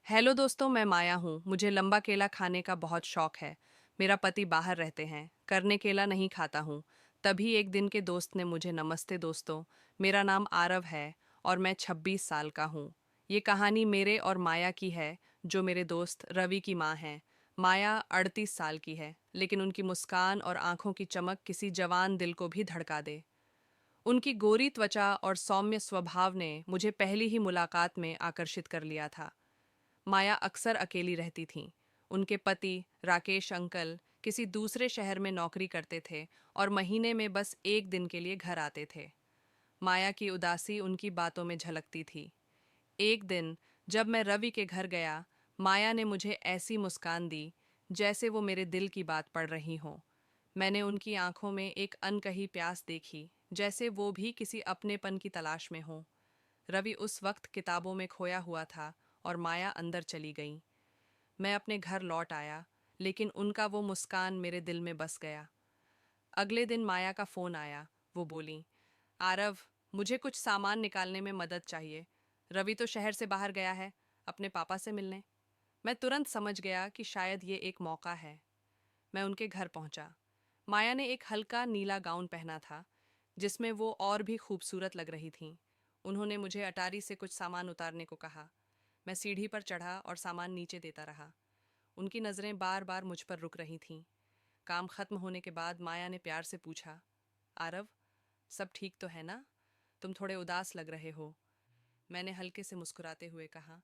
Hello दोस्तों, मैं माया हूँ। मुझे लंबा केला खाने का बहुत शौक है। मेरा पति बाहर रहते हैं, करने केला नहीं खाता हूँ। तभी एक दिन के दोस्त ने मुझे नमस्ते दोस्तों, मेरा नाम आरव है और मैं 26 साल का हूँ। ये कहानी मेरे और माया की है, जो मेरे दोस्त रवि की माँ हैं। माया 38 साल की है, लेकिन उनकी मुस्कान और आंखों की चमक किसी जवान दिल को भी धड़का दे। उनकी गोरी त्वचा और सौम्य स्वभाव ने मुझे पहली ही मुलाकात में आकर्षित कर लिया था। माया अक्सर अकेली रहती थीं। उनके पति राकेश अंकल किसी दूसरे शहर में नौकरी करते थे और महीने में बस एक दिन के लिए घर आते थे। माया की उदासी उनकी बातों में झलकती थी। एक दिन जब मैं रवि के घर गया, माया ने मुझे ऐसी मुस्कान दी जैसे वो मेरे दिल की बात पढ़ रही हो। मैंने उनकी आंखों में एक अनकही प्यास देखी, जैसे वो भी किसी अपनेपन की तलाश में हो। रवि उस वक्त किताबों में खोया हुआ था और माया अंदर चली गई। मैं अपने घर लौट आया, लेकिन उनका वो मुस्कान मेरे दिल में बस गया। अगले दिन माया का फोन आया। वो बोली, आरव, मुझे कुछ सामान निकालने में मदद चाहिए। रवि तो शहर से बाहर गया है, अपने पापा से मिलने। मैं तुरंत समझ गया कि शायद ये एक मौका है। मैं उनके घर पहुंचा। माया ने एक हल्का नीला गाउन पहना था, जिसमें वो और भी खूबसूरत लग रही थीं। उन्होंने मुझे अटारी से कुछ सामान उतारने को कहा। मैं सीढ़ी पर चढ़ा और सामान नीचे देता रहा। उनकी नज़रें बार बार मुझ पर रुक रही थीं। काम खत्म होने के बाद माया ने प्यार से पूछा, आरव, सब ठीक तो है ना? तुम थोड़े उदास लग रहे हो। मैंने हल्के से मुस्कुराते हुए कहा,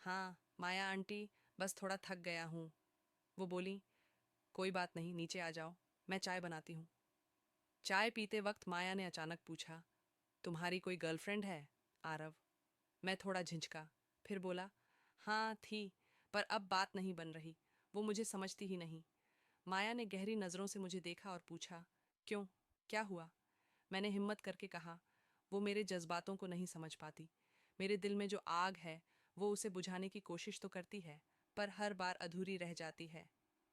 हाँ माया आंटी, बस थोड़ा थक गया हूँ। वो बोली, कोई बात नहीं, नीचे आ जाओ, मैं चाय बनाती हूँ। चाय पीते वक्त माया ने अचानक पूछा, तुम्हारी कोई गर्लफ्रेंड है आरव? मैं थोड़ा झिझका, फिर बोला, हाँ थी, पर अब बात नहीं बन रही। वो मुझे समझती ही नहीं। माया ने गहरी नज़रों से मुझे देखा और पूछा, क्यों, क्या हुआ? मैंने हिम्मत करके कहा, वो मेरे जज्बातों को नहीं समझ पाती। मेरे दिल में जो आग है, वो उसे बुझाने की कोशिश तो करती है, पर हर बार अधूरी रह जाती है।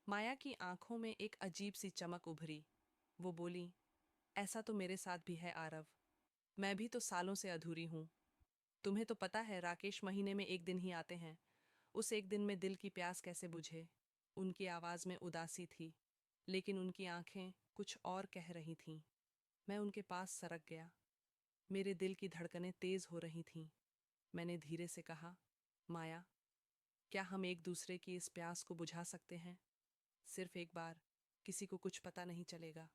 माया की आंखों में एक अजीब सी चमक उभरी। वो बोली, ऐसा तो मेरे साथ भी है आरव। मैं भी तो सालों से अधूरी हूँ। तुम्हें तो पता है, राकेश महीने में एक दिन ही आते हैं। उस एक दिन में दिल की प्यास कैसे बुझे? उनकी आवाज़ में उदासी थी, लेकिन उनकी आंखें कुछ और कह रही थीं। मैं उनके पास सरक गया। मेरे दिल की धड़कनें तेज हो रही थीं। मैंने धीरे से कहा, माया, क्या हम एक दूसरे की इस प्यास को बुझा सकते हैं? सिर्फ एक बार, किसी को कुछ पता नहीं चलेगा।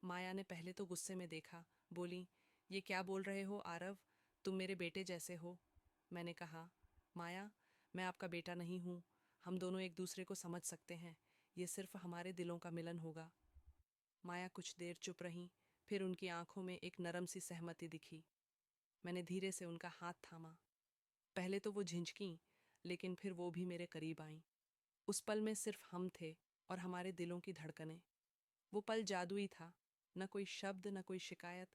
माया ने पहले तो गुस्से में देखा। बोली, ये क्या बोल रहे हो आरव? तुम मेरे बेटे जैसे हो। मैंने कहा, माया, मैं आपका बेटा नहीं हूँ। हम दोनों एक दूसरे को समझ सकते हैं। ये सिर्फ हमारे दिलों का मिलन होगा। माया कुछ देर चुप रहीं, फिर उनकी आंखों में एक नरम सी सहमति दिखी। मैंने धीरे से उनका हाथ थामा। पहले तो वो झिझकीं, लेकिन फिर वो भी मेरे करीब आईं। उस पल में सिर्फ हम थे और हमारे दिलों की धड़कनें। वो पल जादुई था। न कोई शब्द, न कोई शिकायत,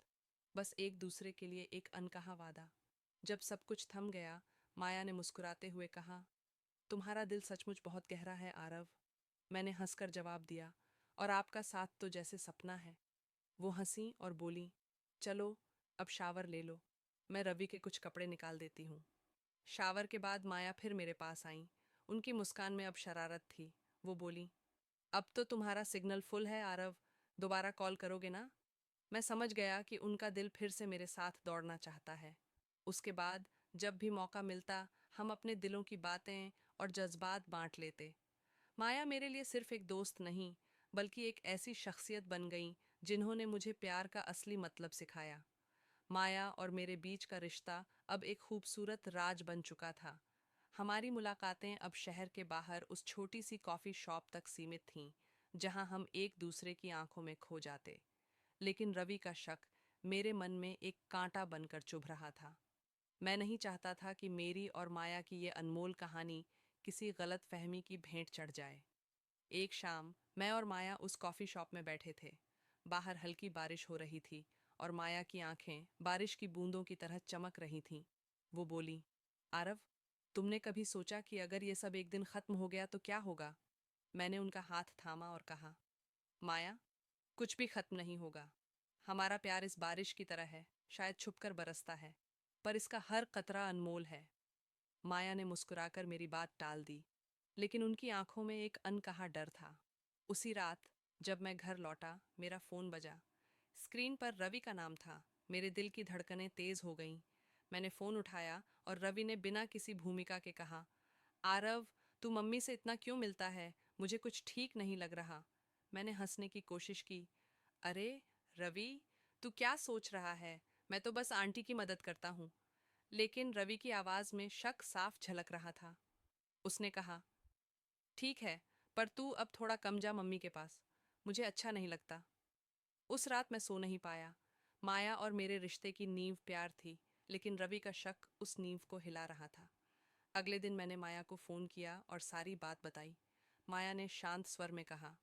बस एक दूसरे के लिए एक अनकहा वादा। जब सब कुछ थम गया, माया ने मुस्कुराते हुए कहा, तुम्हारा दिल सचमुच बहुत गहरा है आरव। मैंने हंसकर जवाब दिया, और आपका साथ तो जैसे सपना है। वो हंसी और बोली, चलो अब शावर ले लो, मैं रवि के कुछ कपड़े निकाल देती हूँ। शावर के बाद माया फिर मेरे पास आईं। उनकी मुस्कान में अब शरारत थी। वो बोली, अब तो तुम्हारा सिग्नल फुल है आरव, दोबारा कॉल करोगे ना? मैं समझ गया कि उनका दिल फिर से मेरे साथ दौड़ना चाहता है। उसके बाद जब भी मौका मिलता, हम अपने दिलों की बातें और जज्बात बांट लेते। माया मेरे लिए सिर्फ एक दोस्त नहीं, बल्कि एक ऐसी शख्सियत बन गई जिन्होंने मुझे प्यार का असली मतलब सिखाया। माया और मेरे बीच का रिश्ता अब एक खूबसूरत राज बन चुका था। हमारी मुलाकातें अब शहर के बाहर उस छोटी सी कॉफ़ी शॉप तक सीमित थीं, जहां हम एक दूसरे की आंखों में खो जाते। लेकिन रवि का शक मेरे मन में एक कांटा बनकर चुभ रहा था। मैं नहीं चाहता था कि मेरी और माया की ये अनमोल कहानी किसी गलत फहमी की भेंट चढ़ जाए। एक शाम मैं और माया उस कॉफ़ी शॉप में बैठे थे। बाहर हल्की बारिश हो रही थी और माया की आंखें बारिश की बूंदों की तरह चमक रही थीं। वो बोली, आरव, तुमने कभी सोचा कि अगर ये सब एक दिन खत्म हो गया तो क्या होगा? मैंने उनका हाथ थामा और कहा, माया, कुछ भी खत्म नहीं होगा। हमारा प्यार इस बारिश की तरह है, शायद छुपकर बरसता है, पर इसका हर कतरा अनमोल है। माया ने मुस्कुराकर मेरी बात टाल दी, लेकिन उनकी आंखों में एक अनकहा डर था। उसी रात जब मैं घर लौटा, मेरा फोन बजा। स्क्रीन पर रवि का नाम था। मेरे दिल की धड़कनें तेज हो गईं। मैंने फोन उठाया और रवि ने बिना किसी भूमिका के कहा, आरव, तू मम्मी से इतना क्यों मिलता है? मुझे कुछ ठीक नहीं लग रहा। मैंने हंसने की कोशिश की। अरे रवि, तू क्या सोच रहा है? मैं तो बस आंटी की मदद करता हूँ। लेकिन रवि की आवाज में शक साफ झलक रहा था। उसने कहा, ठीक है, पर तू अब थोड़ा कम जा मम्मी के पास। मुझे अच्छा नहीं लगता। उस रात मैं सो नहीं पाया। माया और मेरे रिश्ते की नींव प्यार थी, लेकिन रवि का शक उस नींव को हिला रहा था। अगले दिन मैंने माया को फोन किया और सारी बात बताई। माया ने शांत स्वर में कहा,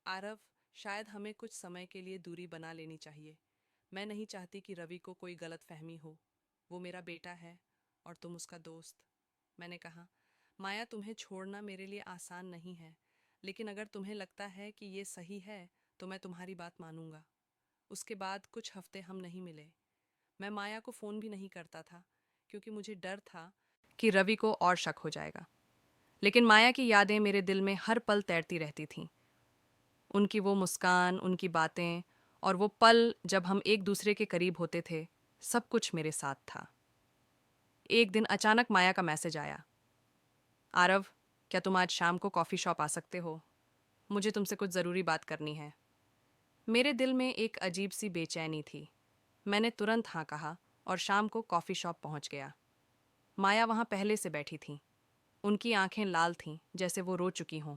आरव, शायद हमें कुछ समय के लिए दूरी बना लेनी चाहिए। मैं नहीं चाहती कि रवि को कोई गलत फहमी हो। वो मेरा बेटा है और तुम उसका दोस्त। मैंने कहा, माया, तुम्हें छोड़ना मेरे लिए आसान नहीं है, लेकिन अगर तुम्हें लगता है कि ये सही है तो मैं तुम्हारी बात मानूंगा। उसके बाद कुछ हफ्ते हम नहीं मिले। मैं माया को फ़ोन भी नहीं करता था, क्योंकि मुझे डर था कि रवि को और शक हो जाएगा। लेकिन माया की यादें मेरे दिल में हर पल तैरती रहती थीं। उनकी वो मुस्कान, उनकी बातें और वो पल जब हम एक दूसरे के करीब होते थे, सब कुछ मेरे साथ था। एक दिन अचानक माया का मैसेज आया, आरव, क्या तुम आज शाम को कॉफ़ी शॉप आ सकते हो? मुझे तुमसे कुछ ज़रूरी बात करनी है। मेरे दिल में एक अजीब सी बेचैनी थी। मैंने तुरंत हाँ कहा और शाम को कॉफ़ी शॉप पहुंच गया। माया वहां पहले से बैठी थी। उनकी आंखें लाल थीं, जैसे वो रो चुकी हों।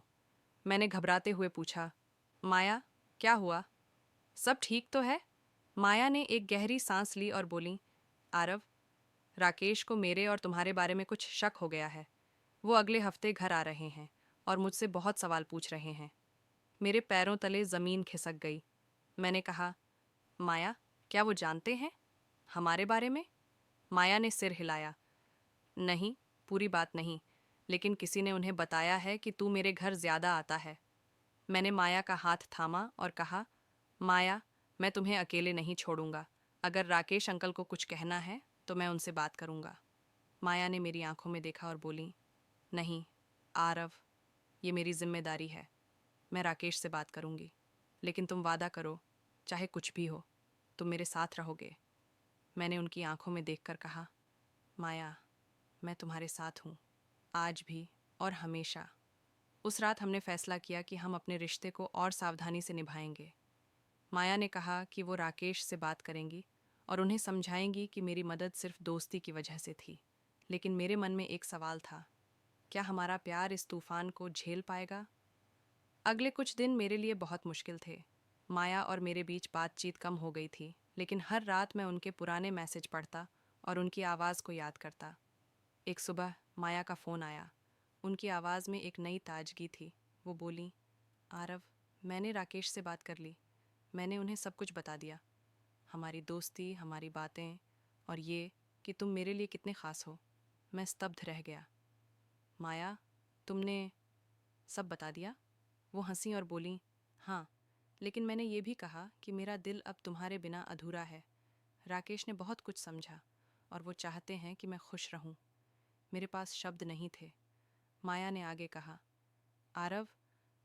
मैंने घबराते हुए पूछा, माया, क्या हुआ? सब ठीक तो है? माया ने एक गहरी सांस ली और बोली, आरव, राकेश को मेरे और तुम्हारे बारे में कुछ शक हो गया है। वो अगले हफ्ते घर आ रहे हैं और मुझसे बहुत सवाल पूछ रहे हैं। मेरे पैरों तले ज़मीन खिसक गई। मैंने कहा, माया, क्या वो जानते हैं हमारे बारे में? माया ने सिर हिलाया। नहीं, पूरी बात नहीं, लेकिन किसी ने उन्हें बताया है कि तू मेरे घर ज्यादा आता है। मैंने माया का हाथ थामा और कहा, माया, मैं तुम्हें अकेले नहीं छोड़ूंगा। अगर राकेश अंकल को कुछ कहना है तो मैं उनसे बात करूंगा। माया ने मेरी आंखों में देखा और बोली, नहीं आरव, ये मेरी जिम्मेदारी है। मैं राकेश से बात करूंगी, लेकिन तुम वादा करो, चाहे कुछ भी हो, तुम मेरे साथ रहोगे। मैंने उनकी आंखों में देखकर कहा, माया, मैं तुम्हारे साथ हूँ, आज भी और हमेशा। उस रात हमने फैसला किया कि हम अपने रिश्ते को और सावधानी से निभाएंगे। माया ने कहा कि वो राकेश से बात करेंगी और उन्हें समझाएंगी कि मेरी मदद सिर्फ दोस्ती की वजह से थी। लेकिन मेरे मन में एक सवाल था, क्या हमारा प्यार इस तूफान को झेल पाएगा? अगले कुछ दिन मेरे लिए बहुत मुश्किल थे। माया और मेरे बीच बातचीत कम हो गई थी, लेकिन हर रात मैं उनके पुराने मैसेज पढ़ता और उनकी आवाज़ को याद करता। एक सुबह माया का फ़ोन आया। उनकी आवाज़ में एक नई ताजगी थी। वो बोली, आरव, मैंने राकेश से बात कर ली। मैंने उन्हें सब कुछ बता दिया, हमारी दोस्ती, हमारी बातें और ये कि तुम मेरे लिए कितने ख़ास हो। मैं स्तब्ध रह गया। माया, तुमने सब बता दिया? वो हंसी और बोली, हाँ, लेकिन मैंने ये भी कहा कि मेरा दिल अब तुम्हारे बिना अधूरा है। राकेश ने बहुत कुछ समझा और वो चाहते हैं कि मैं खुश रहूं। मेरे पास शब्द नहीं थे। माया ने आगे कहा, आरव,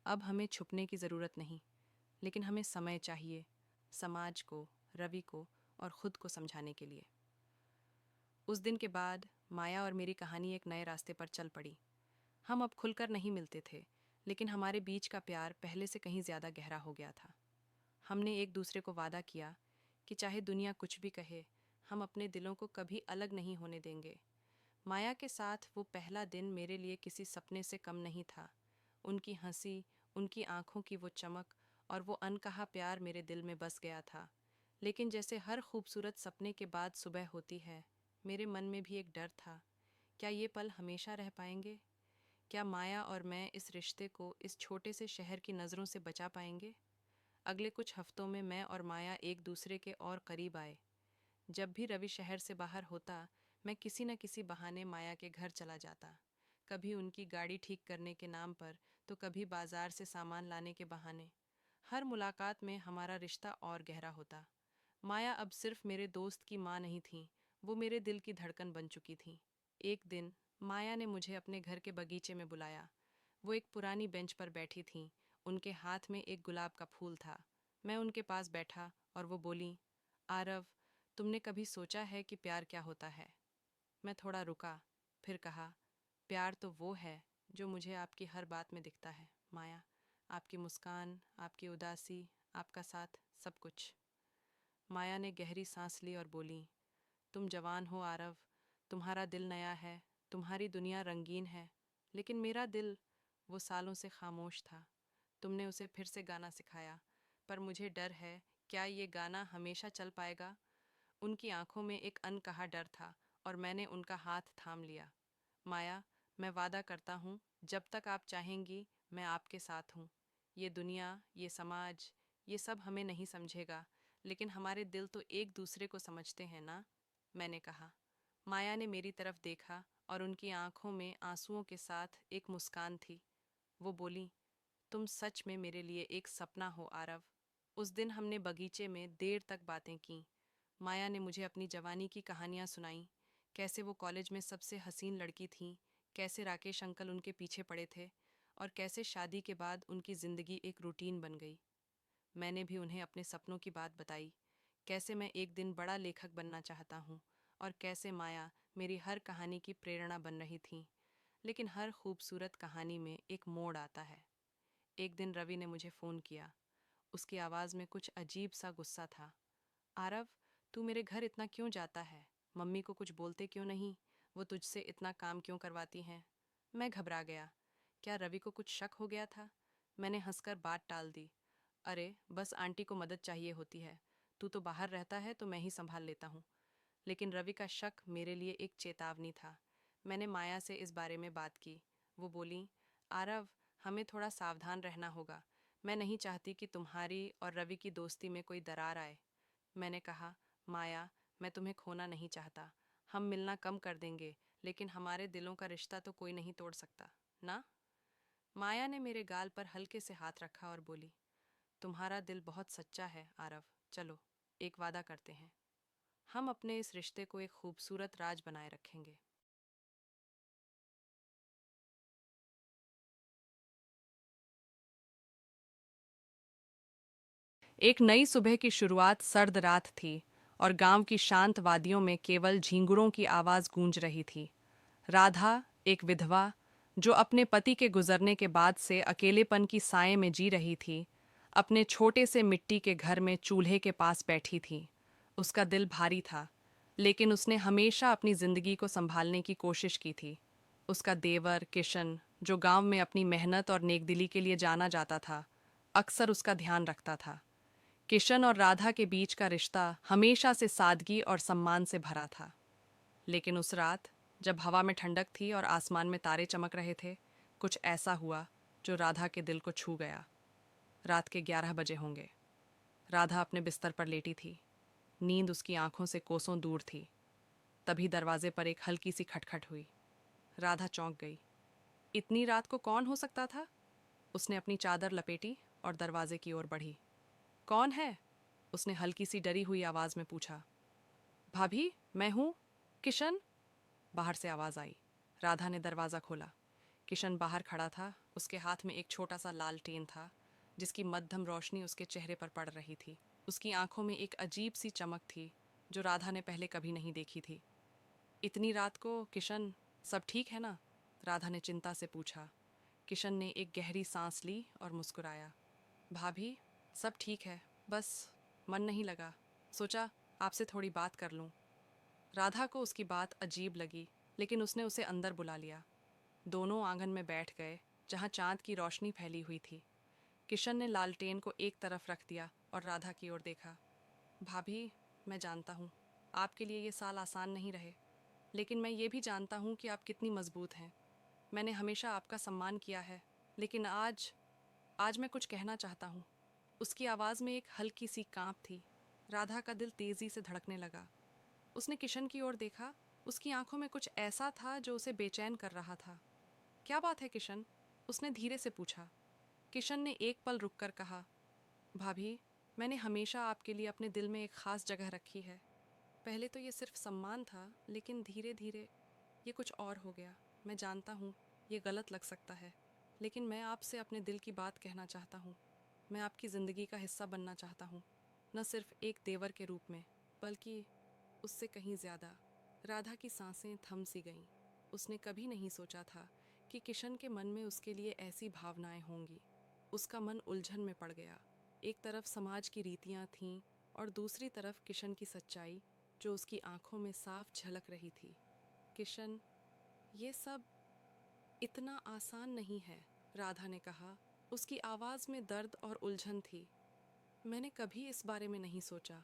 अब हमें छुपने की ज़रूरत नहीं, लेकिन हमें समय चाहिए, समाज को, रवि को और खुद को समझाने के लिए। उस दिन के बाद माया और मेरी कहानी एक नए रास्ते पर चल पड़ी। हम अब खुलकर नहीं मिलते थे, लेकिन हमारे बीच का प्यार पहले से कहीं ज़्यादा गहरा हो गया था। हमने एक दूसरे को वादा किया कि चाहे दुनिया कुछ भी कहे, हम अपने दिलों को कभी अलग नहीं होने देंगे। माया के साथ वो पहला दिन मेरे लिए किसी सपने से कम नहीं था। उनकी हंसी, उनकी आंखों की वो चमक और वो अनकहा प्यार मेरे दिल में बस गया था। लेकिन जैसे हर खूबसूरत सपने के बाद सुबह होती है, मेरे मन में भी एक डर था। क्या ये पल हमेशा रह पाएंगे? क्या माया और मैं इस रिश्ते को इस छोटे से शहर की नज़रों से बचा पाएंगे? अगले कुछ हफ्तों में मैं और माया एक दूसरे के और करीब आए। जब भी रवि शहर से बाहर होता, मैं किसी न किसी बहाने माया के घर चला जाता। कभी उनकी गाड़ी ठीक करने के नाम पर, तो कभी बाजार से सामान लाने के बहाने। हर मुलाकात में हमारा रिश्ता और गहरा होता। माया अब सिर्फ मेरे दोस्त की माँ नहीं थी, वो मेरे दिल की धड़कन बन चुकी थी। एक दिन माया ने मुझे अपने घर के बगीचे में बुलाया। वो एक पुरानी बेंच पर बैठी थीं। उनके हाथ में एक गुलाब का फूल था। मैं उनके पास बैठा और वो बोली, आरव, तुमने कभी सोचा है कि प्यार क्या होता है? मैं थोड़ा रुका, फिर कहा, प्यार तो वो है जो मुझे आपकी हर बात में दिखता है, माया। आपकी मुस्कान, आपकी उदासी, आपका साथ, सब कुछ। माया ने गहरी सांस ली और बोली, तुम जवान हो आरव, तुम्हारा दिल नया है, तुम्हारी दुनिया रंगीन है, लेकिन मेरा दिल वो सालों से खामोश था। तुमने उसे फिर से गाना सिखाया, पर मुझे डर है, क्या ये गाना हमेशा चल पाएगा? उनकी आंखों में एक अनकहा डर था और मैंने उनका हाथ थाम लिया। माया, मैं वादा करता हूँ, जब तक आप चाहेंगी मैं आपके साथ हूँ। ये दुनिया, ये समाज, ये सब हमें नहीं समझेगा, लेकिन हमारे दिल तो एक दूसरे को समझते हैं ना? मैंने कहा। माया ने मेरी तरफ देखा और उनकी आंखों में आंसुओं के साथ एक मुस्कान थी। वो बोली, तुम सच में मेरे लिए एक सपना हो आरव। उस दिन हमने बगीचे में देर तक बातें की। माया ने मुझे अपनी जवानी की कहानियां सुनाई, कैसे वो कॉलेज में सबसे हसीन लड़की थीं, कैसे राकेश अंकल उनके पीछे पड़े थे और कैसे शादी के बाद उनकी ज़िंदगी एक रूटीन बन गई। मैंने भी उन्हें अपने सपनों की बात बताई, कैसे मैं एक दिन बड़ा लेखक बनना चाहता हूँ और कैसे माया मेरी हर कहानी की प्रेरणा बन रही थी। लेकिन हर खूबसूरत कहानी में एक मोड़ आता है। एक दिन रवि ने मुझे फ़ोन किया। उसकी आवाज़ में कुछ अजीब सा गुस्सा था। आरव, तू मेरे घर इतना क्यों जाता है? मम्मी को कुछ बोलते क्यों नहीं? वो तुझसे इतना काम क्यों करवाती हैं? मैं घबरा गया। क्या रवि को कुछ शक हो गया था? मैंने हंसकर बात टाल दी। अरे, बस आंटी को मदद चाहिए होती है। तू तो बाहर रहता है तो मैं ही संभाल लेता हूँ। लेकिन रवि का शक मेरे लिए एक चेतावनी था। मैंने माया से इस बारे में बात की। वो बोली, आरव, हमें थोड़ा सावधान रहना होगा। मैं नहीं चाहती कि तुम्हारी और रवि की दोस्ती में कोई दरार आए। मैंने कहा, माया, मैं तुम्हें खोना नहीं चाहता। हम मिलना कम कर देंगे, लेकिन हमारे दिलों का रिश्ता तो कोई नहीं तोड़ सकता, ना? माया ने मेरे गाल पर हल्के से हाथ रखा और बोली, तुम्हारा दिल बहुत सच्चा है आरव। चलो, एक वादा करते हैं। हम अपने इस रिश्ते को एक खूबसूरत राज बनाए रखेंगे। एक नई सुबह की शुरुआत सर्द रात थी और गांव की शांत वादियों में केवल झींगुरों की आवाज गूंज रही थी। राधा, एक विधवा जो अपने पति के गुजरने के बाद से अकेलेपन की साए में जी रही थी, अपने छोटे से मिट्टी के घर में चूल्हे के पास बैठी थी। उसका दिल भारी था, लेकिन उसने हमेशा अपनी जिंदगी को संभालने की कोशिश की थी। उसका देवर किशन, जो गांव में अपनी मेहनत और नेकदिली के लिए जाना जाता था, अक्सर उसका ध्यान रखता था। किशन और राधा के बीच का रिश्ता हमेशा से सादगी और सम्मान से भरा था। लेकिन उस रात, जब हवा में ठंडक थी और आसमान में तारे चमक रहे थे, कुछ ऐसा हुआ जो राधा के दिल को छू गया। रात के 11 बजे होंगे। राधा अपने बिस्तर पर लेटी थी। नींद उसकी आंखों से कोसों दूर थी। तभी दरवाजे पर एक हल्की सी खटखट हुई। राधा चौंक गई। इतनी रात को कौन हो सकता था? उसने अपनी चादर लपेटी और दरवाजे की ओर बढ़ी। कौन है? उसने हल्की सी डरी हुई आवाज में पूछा। भाभी, मैं हूँ, किशन। बाहर से आवाज आई। राधा ने दरवाज़ा खोला। किशन बाहर खड़ा था। उसके हाथ में एक छोटा सा लालटेन था, जिसकी मध्यम रोशनी उसके चेहरे पर पड़ रही थी। उसकी आंखों में एक अजीब सी चमक थी जो राधा ने पहले कभी नहीं देखी थी। इतनी रात को, किशन, सब ठीक है ना? राधा ने चिंता से पूछा। किशन ने एक गहरी सांस ली और मुस्कुराया। भाभी, सब ठीक है, बस मन नहीं लगा। सोचा आपसे थोड़ी बात कर लूं। राधा को उसकी बात अजीब लगी, लेकिन उसने उसे अंदर बुला लिया। दोनों आंगन में बैठ गए, जहां चांद की रोशनी फैली हुई थी। किशन ने लालटेन को एक तरफ रख दिया और राधा की ओर देखा। भाभी, मैं जानता हूँ आपके लिए ये साल आसान नहीं रहे, लेकिन मैं ये भी जानता हूँ कि आप कितनी मजबूत हैं। मैंने हमेशा आपका सम्मान किया है, लेकिन आज आज मैं कुछ कहना चाहता हूँ। उसकी आवाज़ में एक हल्की सी कांप थी। राधा का दिल तेज़ी से धड़कने लगा। उसने किशन की ओर देखा। उसकी आंखों में कुछ ऐसा था जो उसे बेचैन कर रहा था। क्या बात है किशन? उसने धीरे से पूछा। किशन ने एक पल रुककर कहा, भाभी, मैंने हमेशा आपके लिए अपने दिल में एक ख़ास जगह रखी है। पहले तो ये सिर्फ सम्मान था, लेकिन धीरे धीरे ये कुछ और हो गया। मैं जानता हूँ ये गलत लग सकता है, लेकिन मैं आपसे अपने दिल की बात कहना चाहता हूँ। मैं आपकी ज़िंदगी का हिस्सा बनना चाहता हूँ, न सिर्फ एक देवर के रूप में, बल्कि उससे कहीं ज़्यादा। राधा की सांसें थम सी गईं। उसने कभी नहीं सोचा था कि किशन के मन में उसके लिए ऐसी भावनाएं होंगी। उसका मन उलझन में पड़ गया। एक तरफ समाज की रीतियां थीं और दूसरी तरफ किशन की सच्चाई, जो उसकी आंखों में साफ झलक रही थी। किशन, ये सब इतना आसान नहीं है, राधा ने कहा। उसकी आवाज़ में दर्द और उलझन थी। मैंने कभी इस बारे में नहीं सोचा।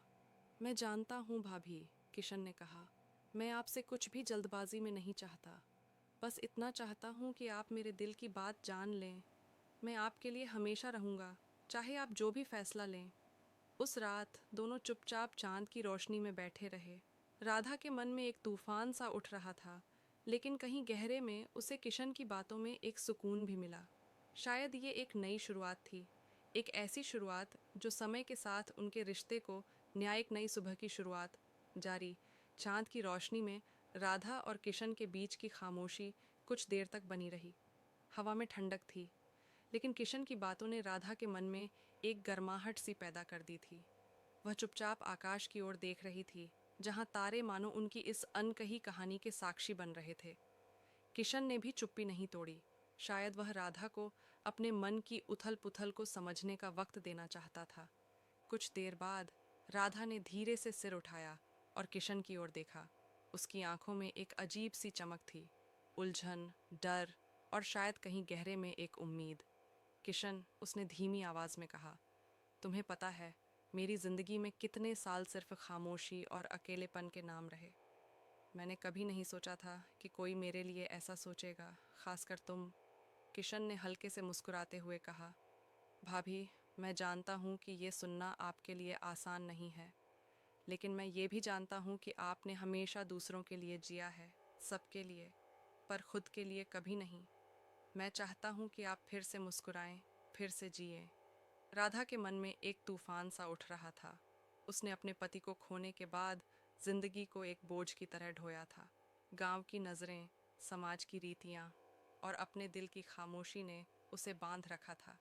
मैं जानता हूँ भाभी, किशन ने कहा। मैं आपसे कुछ भी जल्दबाजी में नहीं चाहता। बस इतना चाहता हूँ कि आप मेरे दिल की बात जान लें। मैं आपके लिए हमेशा रहूँगा, चाहे आप जो भी फैसला लें। उस रात दोनों चुपचाप चांद की रोशनी में बैठे रहे। राधा के मन में एक तूफान सा उठ रहा था, लेकिन कहीं गहरे में उसे किशन की बातों में एक सुकून भी मिला। शायद ये एक नई शुरुआत थी, एक ऐसी शुरुआत जो समय के साथ उनके रिश्ते को न्याय एक नई सुबह की शुरुआत जारी। चांद की रोशनी में राधा और किशन के बीच की खामोशी कुछ देर तक बनी रही। हवा में ठंडक थी, लेकिन किशन की बातों ने राधा के मन में एक गर्माहट सी पैदा कर दी थी। वह चुपचाप आकाश की ओर देख रही थी, जहां तारे मानो उनकी इस अनकही कहानी के साक्षी बन रहे थे। किशन ने भी चुप्पी नहीं तोड़ी। शायद वह राधा को अपने मन की उथल पुथल को समझने का वक्त देना चाहता था। कुछ देर बाद राधा ने धीरे से सिर उठाया और किशन की ओर देखा। उसकी आंखों में एक अजीब सी चमक थी, उलझन, डर और शायद कहीं गहरे में एक उम्मीद। किशन, उसने धीमी आवाज में कहा, तुम्हें पता है मेरी जिंदगी में कितने साल सिर्फ खामोशी और अकेलेपन के नाम रहे। मैंने कभी नहीं सोचा था कि कोई मेरे लिए ऐसा सोचेगा, खासकर तुम। किशन ने हल्के से मुस्कुराते हुए कहा, भाभी, मैं जानता हूँ कि ये सुनना आपके लिए आसान नहीं है, लेकिन मैं ये भी जानता हूँ कि आपने हमेशा दूसरों के लिए जिया है, सबके लिए, पर खुद के लिए कभी नहीं। मैं चाहता हूँ कि आप फिर से मुस्कुराएं, फिर से जिए। राधा के मन में एक तूफान सा उठ रहा था। उसने अपने पति को खोने के बाद जिंदगी को एक बोझ की तरह ढोया था। गांव की नज़रें, समाज की रीतियां और अपने दिल की खामोशी ने उसे बांध रखा था।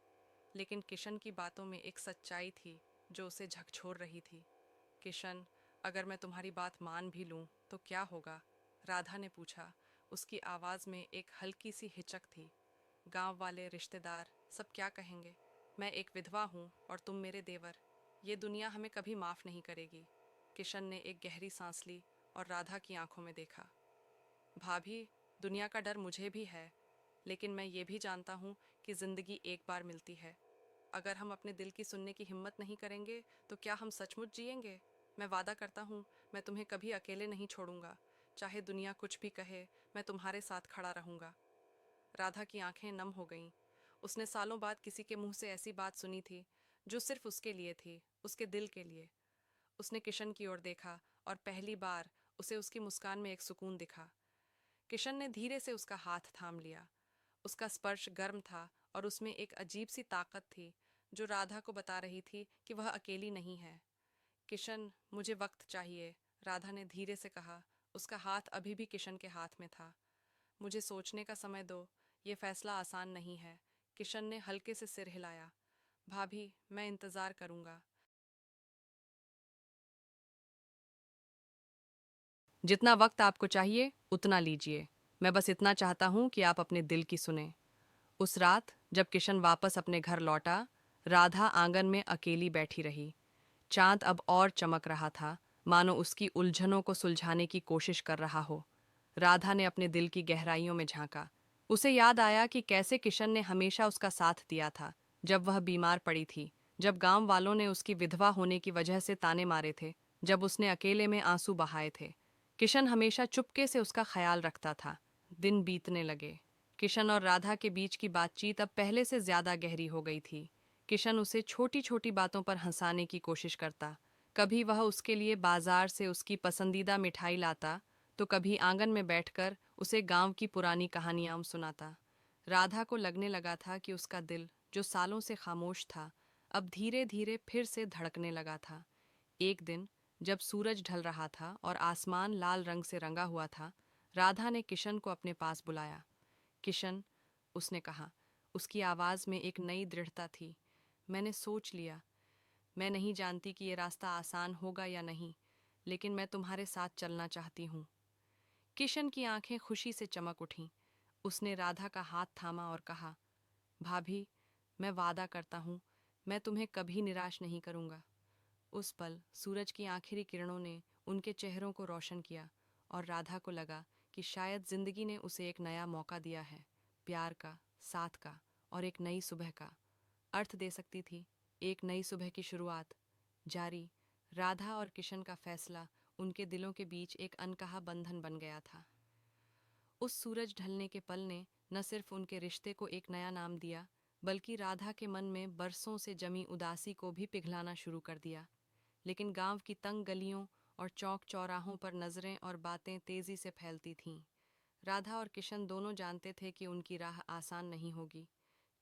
लेकिन किशन की बातों में एक सच्चाई थी जो उसे झकझोर रही थी। किशन, अगर मैं तुम्हारी बात मान भी लूं तो क्या होगा? राधा ने पूछा। उसकी आवाज़ में एक हल्की सी हिचक थी। गांव वाले, रिश्तेदार, सब क्या कहेंगे? मैं एक विधवा हूँ और तुम मेरे देवर। ये दुनिया हमें कभी माफ़ नहीं करेगी। किशन ने एक गहरी सांस ली और राधा की आंखों में देखा। भाभी, दुनिया का डर मुझे भी है, लेकिन मैं ये भी जानता हूँ कि ज़िंदगी एक बार मिलती है। अगर हम अपने दिल की सुनने की हिम्मत नहीं करेंगे तो क्या हम सचमुच जिएंगे? मैं वादा करता हूँ, मैं तुम्हें कभी अकेले नहीं छोड़ूंगा। चाहे दुनिया कुछ भी कहे, मैं तुम्हारे साथ खड़ा रहूंगा। राधा की आंखें नम हो गईं। उसने सालों बाद किसी के मुंह से ऐसी बात सुनी थी जो सिर्फ उसके लिए थी, उसके दिल के लिए। उसने किशन की ओर देखा और पहली बार उसे उसकी मुस्कान में एक सुकून दिखा। किशन ने धीरे से उसका हाथ थाम लिया। उसका स्पर्श गर्म था और उसमें एक अजीब सी ताकत थी जो राधा को बता रही थी कि वह अकेली नहीं है। किशन, मुझे वक्त चाहिए, राधा ने धीरे से कहा। उसका हाथ अभी भी किशन के हाथ में था। मुझे सोचने का समय दो, ये फैसला आसान नहीं है। किशन ने हल्के से सिर हिलाया। भाभी, मैं इंतज़ार करूंगा। जितना वक्त आपको चाहिए उतना लीजिए। मैं बस इतना चाहता हूँ कि आप अपने दिल की सुने। उस रात जब किशन वापस अपने घर लौटा, राधा आंगन में अकेली बैठी रही। चांद अब और चमक रहा था, मानो उसकी उलझनों को सुलझाने की कोशिश कर रहा हो। राधा ने अपने दिल की गहराइयों में झांका। उसे याद आया कि कैसे किशन ने हमेशा उसका साथ दिया था, जब वह बीमार पड़ी थी, जब गांव वालों ने उसकी विधवा होने की वजह से ताने मारे थे, जब उसने अकेले में आंसू बहाए थे। किशन हमेशा चुपके से उसका ख्याल रखता था। दिन बीतने लगे। किशन और राधा के बीच की बातचीत अब पहले से ज्यादा गहरी हो गई थी। किशन उसे छोटी छोटी बातों पर हंसाने की कोशिश करता। कभी वह उसके लिए बाजार से उसकी पसंदीदा मिठाई लाता, तो कभी आंगन में बैठकर उसे गांव की पुरानी कहानियां सुनाता। राधा को लगने लगा था कि उसका दिल, जो सालों से खामोश था, अब धीरे धीरे फिर से धड़कने लगा था। एक दिन जब सूरज ढल रहा था और आसमान लाल रंग से रंगा हुआ था, राधा ने किशन को अपने पास बुलाया। किशन, उसने कहा। उसकी आवाज़ में एक नई दृढ़ता थी। मैंने सोच लिया। मैं नहीं जानती कि ये रास्ता आसान होगा या नहीं, लेकिन मैं तुम्हारे साथ चलना चाहती हूँ। किशन की आंखें खुशी से चमक उठीं। उसने राधा का हाथ थामा और कहा, भाभी, मैं वादा करता हूँ, मैं तुम्हें कभी निराश नहीं करूँगा। उस पल सूरज की आखिरी किरणों ने उनके चेहरों को रोशन किया और राधा को लगा कि शायद जिंदगी ने उसे एक नया मौका दिया है, प्यार का, साथ का और एक नई सुबह का। अर्थ दे सकती थी, एक नई सुबह की शुरुआत। जारी, राधा और किशन का फैसला उनके दिलों के बीच एक अनकहा बंधन बन गया था। उस सूरज ढलने के पल ने न सिर्फ उनके रिश्ते को एक नया नाम दिया, बल्कि राधा के मन में बरसों से जमी उदासी को भी पिघलाना शुरू कर दिया। लेकिन गांव की तंग गलियों और चौक चौराहों पर नजरें और बातें तेजी से फैलती थीं। राधा और किशन दोनों जानते थे कि उनकी राह आसान नहीं होगी।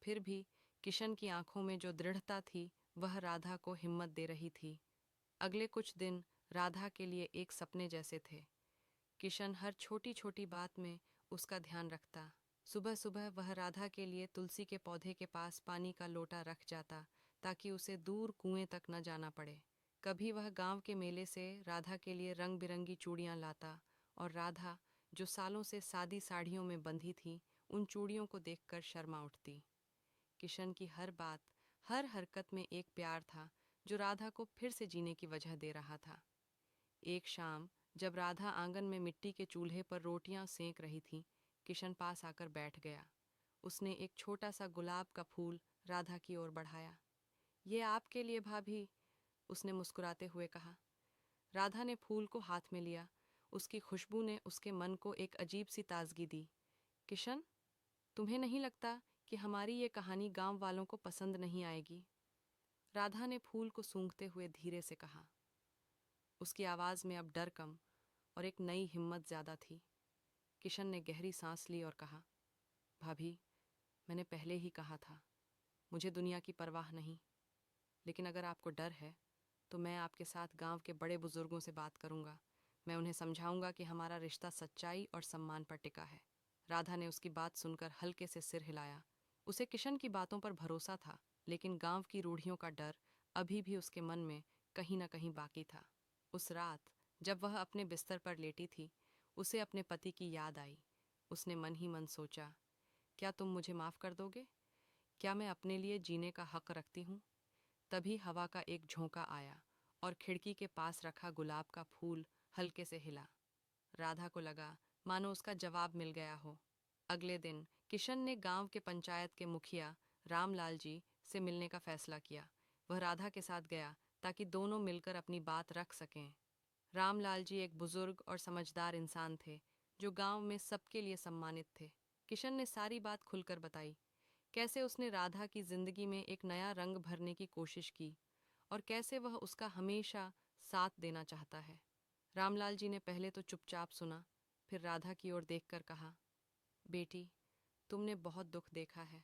फिर भी किशन की आंखों में जो दृढ़ता थी, वह राधा को हिम्मत दे रही थी। अगले कुछ दिन राधा के लिए एक सपने जैसे थे। किशन हर छोटी छोटी बात में उसका ध्यान रखता। सुबह सुबह वह राधा के लिए तुलसी के पौधे के पास पानी का लोटा रख जाता, ताकि उसे दूर कुएं तक न जाना पड़े। कभी वह गांव के मेले से राधा के लिए रंग बिरंगी चूड़ियां लाता, और राधा, जो सालों से सादी साड़ियों में बंधी थी, उन चूड़ियों को देखकर शर्मा उठती। किशन की हर बात, हर हरकत में एक प्यार था, जो राधा को फिर से जीने की वजह दे रहा था। एक शाम जब राधा आंगन में मिट्टी के चूल्हे पर रोटियां सेंक रही थी, किशन पास आकर बैठ गया। उसने एक छोटा सा गुलाब का फूल राधा की ओर बढ़ाया। ये आपके लिए भाभी, उसने मुस्कुराते हुए कहा। राधा ने फूल को हाथ में लिया। उसकी खुशबू ने उसके मन को एक अजीब सी ताजगी दी। किशन, तुम्हें नहीं लगता कि हमारी ये कहानी गांव वालों को पसंद नहीं आएगी? राधा ने फूल को सूंघते हुए धीरे से कहा। उसकी आवाज़ में अब डर कम और एक नई हिम्मत ज़्यादा थी। किशन ने गहरी सांस ली और कहा, भाभी, मैंने पहले ही कहा था, मुझे दुनिया की परवाह नहीं। लेकिन अगर आपको डर है, तो मैं आपके साथ गांव के बड़े बुजुर्गों से बात करूंगा। मैं उन्हें समझाऊंगा कि हमारा रिश्ता सच्चाई और सम्मान पर टिका है। राधा ने उसकी बात सुनकर हल्के से सिर हिलाया। उसे किशन की बातों पर भरोसा था, लेकिन गांव की रूढ़ियों का डर अभी भी उसके मन में कहीं न कहीं बाकी था। उस रात जब वह अपने बिस्तर पर लेटी थी, उसे अपने पति की याद आई। उसने मन ही मन सोचा, क्या तुम मुझे माफ़ कर दोगे? क्या मैं अपने लिए जीने का हक रखती हूँ? तभी हवा का एक झोंका आया और खिड़की के पास रखा गुलाब का फूल हल्के से हिला। राधा को लगा मानो उसका जवाब मिल गया हो। अगले दिन किशन ने गांव के पंचायत के मुखिया रामलाल जी से मिलने का फैसला किया। वह राधा के साथ गया ताकि दोनों मिलकर अपनी बात रख सकें। रामलाल जी एक बुजुर्ग और समझदार इंसान थे, जो गांव में सबके लिए सम्मानित थे। किशन ने सारी बात खुलकर बताई, कैसे उसने राधा की जिंदगी में एक नया रंग भरने की कोशिश की और कैसे वह उसका हमेशा साथ देना चाहता है। रामलाल जी ने पहले तो चुपचाप सुना, फिर राधा की ओर देखकर कहा, बेटी, तुमने बहुत दुख देखा है।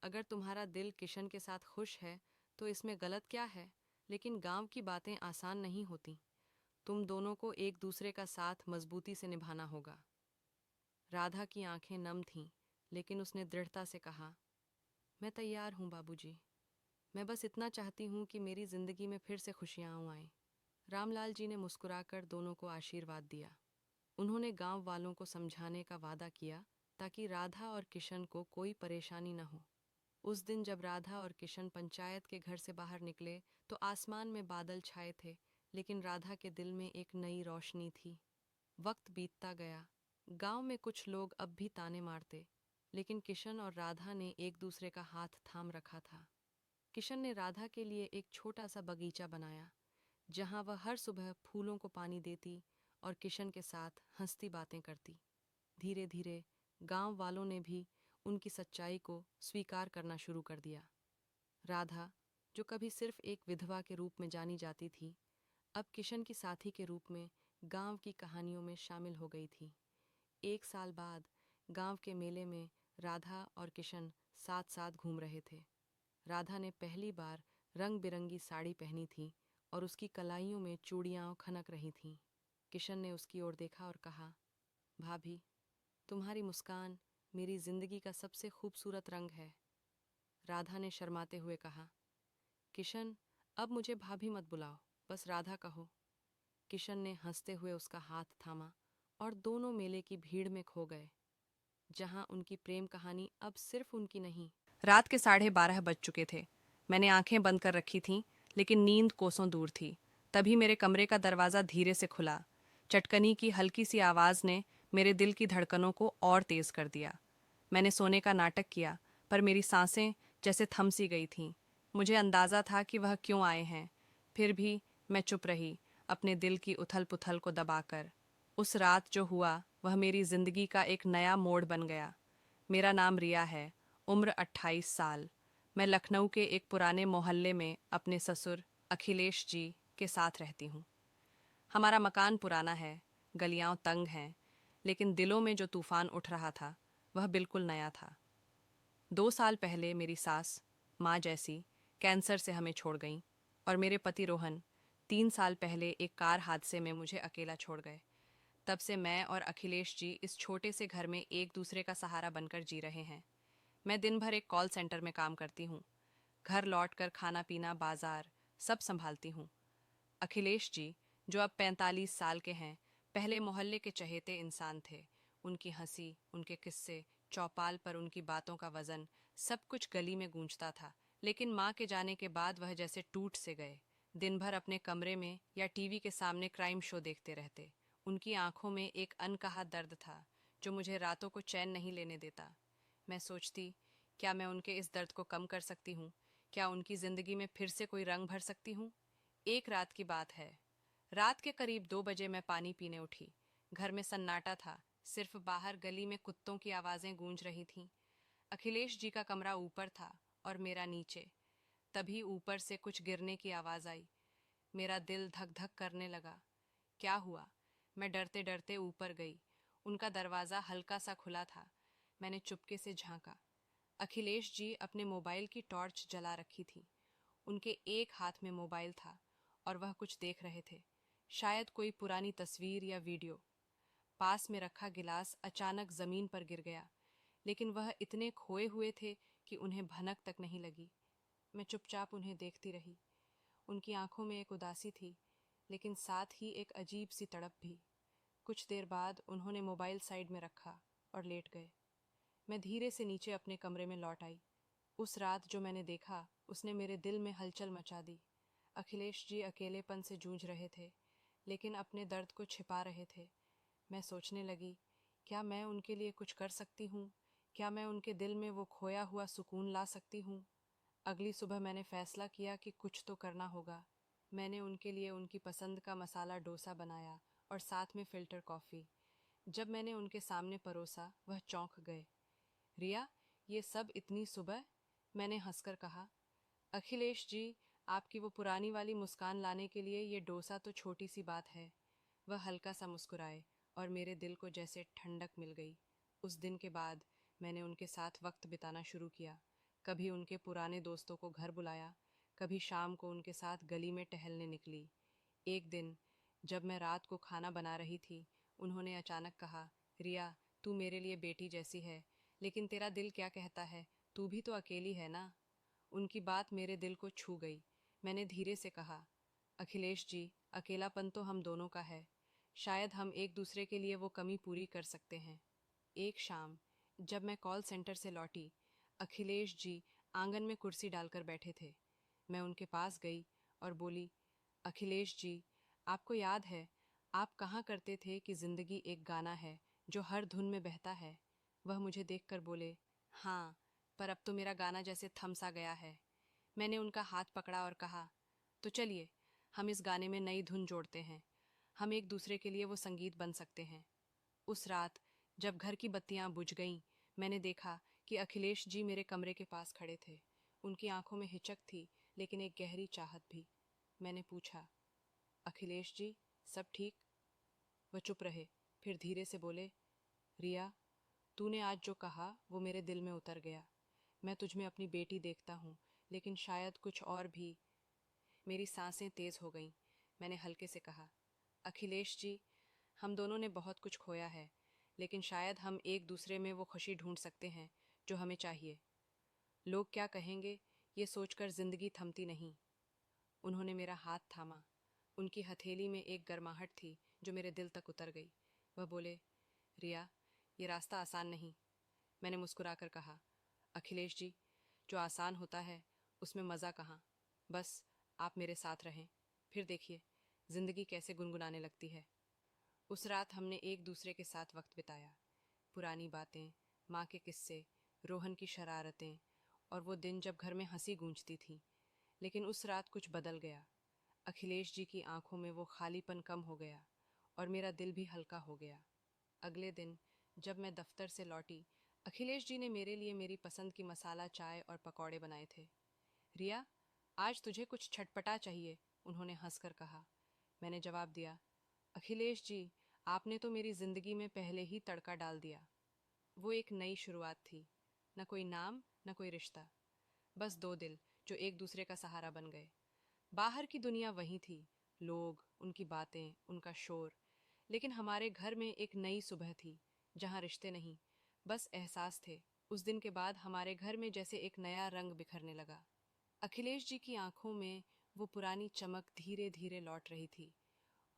अगर तुम्हारा दिल किशन के साथ खुश है, तो इसमें गलत क्या है? लेकिन गांव की बातें आसान नहीं होती। तुम दोनों को एक दूसरे का साथ मजबूती से निभाना होगा। राधा की आंखें नम थीं, लेकिन उसने दृढ़ता से कहा, मैं तैयार हूँ बाबूजी। मैं बस इतना चाहती हूँ कि मेरी जिंदगी में फिर से खुशियाँ आएं। रामलाल जी ने मुस्कुराकर दोनों को आशीर्वाद दिया। उन्होंने गांव वालों को समझाने का वादा किया, ताकि राधा और किशन को कोई परेशानी न हो। उस दिन जब राधा और किशन पंचायत के घर से बाहर निकले, तो आसमान में बादल छाए थे, लेकिन राधा के दिल में एक नई रोशनी थी। वक्त बीतता गया। गांव में कुछ लोग अब भी ताने मारते, लेकिन किशन और राधा ने एक दूसरे का हाथ थाम रखा था। किशन ने राधा के लिए एक छोटा सा बगीचा बनाया, जहां वह हर सुबह फूलों को पानी देती और किशन के साथ हंसती बातें करती। धीरे धीरे गांव वालों ने भी उनकी सच्चाई को स्वीकार करना शुरू कर दिया। राधा, जो कभी सिर्फ एक विधवा के रूप में जानी जाती थी, अब किशन की साथी के रूप में गांव की कहानियों में शामिल हो गई थी। एक साल बाद गांव के मेले में राधा और किशन साथ साथ घूम रहे थे। राधा ने पहली बार रंग बिरंगी साड़ी पहनी थी और उसकी कलाइयों में चूड़ियां खनक रही थीं। किशन ने उसकी ओर देखा और कहा, भाभी, तुम्हारी मुस्कान मेरी जिंदगी का सबसे खूबसूरत रंग है, राधा ने शर्माते हुए कहा। किशन, अब मुझे भाभी मत बुलाओ, बस राधा कहो। किशन ने हंसते हुए उसका हाथ थामा और दोनों मेले की भीड़ में खो गए, जहां उनकी प्रेम कहानी अब सिर्फ उनकी नहीं। रात के 12:30 बज चुके थे। मैंने आंखें बंद कर रखी थीं, लेकिन नींद कोसों दूर थी। तभी मेरे कमरे का दरवाज़ा धीरे से खुला। चटकनी की हल्की सी आवाज़ ने मेरे दिल की धड़कनों को और तेज़ कर दिया। मैंने सोने का नाटक किया, पर मेरी सांसें जैसे थम सी गई थीं। मुझे अंदाज़ा था कि वह क्यों आए हैं, फिर भी मैं चुप रही, अपने दिल की उथल पुथल को दबाकर। उस रात जो हुआ वह मेरी जिंदगी का एक नया मोड़ बन गया। मेरा नाम रिया है, उम्र 28 साल। मैं लखनऊ के एक पुराने मोहल्ले में अपने ससुर अखिलेश जी के साथ रहती हूँ। हमारा मकान पुराना है, गलियाँ तंग हैं, लेकिन दिलों में जो तूफान उठ रहा था वह बिल्कुल नया था। 2 साल पहले मेरी सास, माँ जैसी, कैंसर से हमें छोड़ गईं, और मेरे पति रोहन 3 साल पहले एक कार हादसे में मुझे अकेला छोड़ गए। तब से मैं और अखिलेश जी इस छोटे से घर में एक दूसरे का सहारा बनकर जी रहे हैं। मैं दिन भर एक कॉल सेंटर में काम करती हूँ, घर लौटकर खाना पीना, बाजार सब संभालती हूँ। अखिलेश जी, जो अब 45 साल के हैं, पहले मोहल्ले के चहेते इंसान थे। उनकी हंसी, उनके किस्से, चौपाल पर उनकी बातों का वजन, सब कुछ गली में गूंजता था। लेकिन माँ के जाने के बाद वह जैसे टूट से गए। दिन भर अपने कमरे में या टीवी के सामने क्राइम शो देखते रहते। उनकी आंखों में एक अनकहा दर्द था, जो मुझे रातों को चैन नहीं लेने देता। मैं सोचती, क्या मैं उनके इस दर्द को कम कर सकती हूँ? क्या उनकी जिंदगी में फिर से कोई रंग भर सकती हूँ? एक रात की बात है। रात के करीब 2 बजे मैं पानी पीने उठी। घर में सन्नाटा था, सिर्फ बाहर गली में कुत्तों की आवाजें गूंज रही थीं। अखिलेश जी का कमरा ऊपर था और मेरा नीचे। तभी ऊपर से कुछ गिरने की आवाज आई। मेरा दिल धक धक करने लगा। क्या हुआ? मैं डरते डरते ऊपर गई। उनका दरवाज़ा हल्का सा खुला था। मैंने चुपके से झांका। अखिलेश जी अपने मोबाइल की टॉर्च जला रखी थी। उनके एक हाथ में मोबाइल था और वह कुछ देख रहे थे, शायद कोई पुरानी तस्वीर या वीडियो। पास में रखा गिलास अचानक जमीन पर गिर गया, लेकिन वह इतने खोए हुए थे कि उन्हें भनक तक नहीं लगी। मैं चुपचाप उन्हें देखती रही। उनकी आंखों में एक उदासी थी, लेकिन साथ ही एक अजीब सी तड़प भी। कुछ देर बाद उन्होंने मोबाइल साइड में रखा और लेट गए। मैं धीरे से नीचे अपने कमरे में लौट आई। उस रात जो मैंने देखा, उसने मेरे दिल में हलचल मचा दी। अखिलेश जी अकेलेपन से जूझ रहे थे, लेकिन अपने दर्द को छिपा रहे थे। मैं सोचने लगी, क्या मैं उनके लिए कुछ कर सकती हूँ? क्या मैं उनके दिल में वो खोया हुआ सुकून ला सकती हूँ? अगली सुबह मैंने फैसला किया कि कुछ तो करना होगा। मैंने उनके लिए उनकी पसंद का मसाला डोसा बनाया और साथ में फ़िल्टर कॉफ़ी। जब मैंने उनके सामने परोसा, वह चौंक गए। रिया, ये सब इतनी सुबह? मैंने हंसकर कहा। अखिलेश जी, आपकी वो पुरानी वाली मुस्कान लाने के लिए ये डोसा तो छोटी सी बात है। वह हल्का सा मुस्कुराए और मेरे दिल को जैसे ठंडक मिल गई। उस दिन के बाद मैंने उनके साथ वक्त बिताना शुरू किया। कभी उनके पुराने दोस्तों को घर बुलाया, कभी शाम को उनके साथ गली में टहलने निकली। एक दिन जब मैं रात को खाना बना रही थी, उन्होंने अचानक कहा, रिया, तू मेरे लिए बेटी जैसी है, लेकिन तेरा दिल क्या कहता है? तू भी तो अकेली है ना? उनकी बात मेरे दिल को छू गई। मैंने धीरे से कहा, अखिलेश जी, अकेलापन तो हम दोनों का है। शायद हम एक दूसरे के लिए वो कमी पूरी कर सकते हैं। एक शाम जब मैं कॉल सेंटर से लौटी, अखिलेश जी आंगन में कुर्सी डालकर बैठे थे। मैं उनके पास गई और बोली, अखिलेश जी, आपको याद है, आप कहाँ करते थे कि जिंदगी एक गाना है जो हर धुन में बहता है? वह मुझे देखकर बोले, हाँ, पर अब तो मेरा गाना जैसे थम सा गया है। मैंने उनका हाथ पकड़ा और कहा, तो चलिए, हम इस गाने में नई धुन जोड़ते हैं। हम एक दूसरे के लिए वो संगीत बन सकते हैं। उस रात जब घर की बत्तियां बुझ गईं, मैंने देखा कि अखिलेश जी मेरे कमरे के पास खड़े थे। उनकी आंखों में हिचक थी, लेकिन एक गहरी चाहत भी। मैंने पूछा, अखिलेश जी, सब ठीक? वह चुप रहे, फिर धीरे से बोले, रिया, तूने आज जो कहा वो मेरे दिल में उतर गया। मैं तुझमें अपनी बेटी देखता हूँ, लेकिन शायद कुछ और भी। मेरी सांसें तेज हो गईं। मैंने हल्के से कहा, अखिलेश जी, हम दोनों ने बहुत कुछ खोया है, लेकिन शायद हम एक दूसरे में वो खुशी ढूंढ सकते हैं जो हमें चाहिए। लोग क्या कहेंगे, ये सोचकर जिंदगी थमती नहीं। उन्होंने मेरा हाथ थामा। उनकी हथेली में एक गर्माहट थी जो मेरे दिल तक उतर गई। वह बोले, रिया, ये रास्ता आसान नहीं। मैंने मुस्कुराकर कहा, अखिलेश जी, जो आसान होता है उसमें मज़ा कहाँ। बस आप मेरे साथ रहें, फिर देखिए जिंदगी कैसे गुनगुनाने लगती है। उस रात हमने एक दूसरे के साथ वक्त बिताया। पुरानी बातें, माँ के किस्से, रोहन की शरारतें, और वो दिन जब घर में हंसी गूंजती थी। लेकिन उस रात कुछ बदल गया। अखिलेश जी की आंखों में वो खालीपन कम हो गया और मेरा दिल भी हल्का हो गया। अगले दिन जब मैं दफ्तर से लौटी, अखिलेश जी ने मेरे लिए मेरी पसंद की मसाला चाय और पकौड़े बनाए थे। रिया, आज तुझे कुछ छटपटा चाहिए, उन्होंने हंसकर कहा। मैंने जवाब दिया, अखिलेश जी, आपने तो मेरी जिंदगी में पहले ही तड़का डाल दिया। वो एक नई शुरुआत थी। न कोई नाम, न कोई रिश्ता, बस दो दिल जो एक दूसरे का सहारा बन गए। बाहर की दुनिया वही थी, लोग, उनकी बातें, उनका शोर। लेकिन हमारे घर में एक नई सुबह थी, जहाँ रिश्ते नहीं, बस एहसास थे। उस दिन के बाद हमारे घर में जैसे एक नया रंग बिखरने लगा। अखिलेश जी की आंखों में वो पुरानी चमक धीरे धीरे लौट रही थी,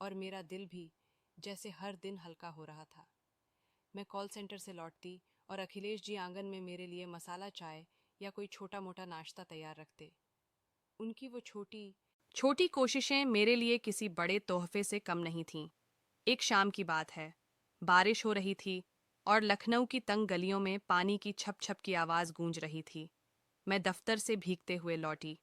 और मेरा दिल भी जैसे हर दिन हल्का हो रहा था। मैं कॉल सेंटर से लौटती और अखिलेश जी आंगन में मेरे लिए मसाला चाय या कोई छोटा मोटा नाश्ता तैयार रखते। उनकी वो छोटी छोटी कोशिशें मेरे लिए किसी बड़े तोहफे से कम नहीं थीं। एक शाम की बात है। बारिश हो रही थी और लखनऊ की तंग गलियों में पानी की छप छप की आवाज़ गूंज रही थी। मैं दफ्तर से भीगते हुए लौटी।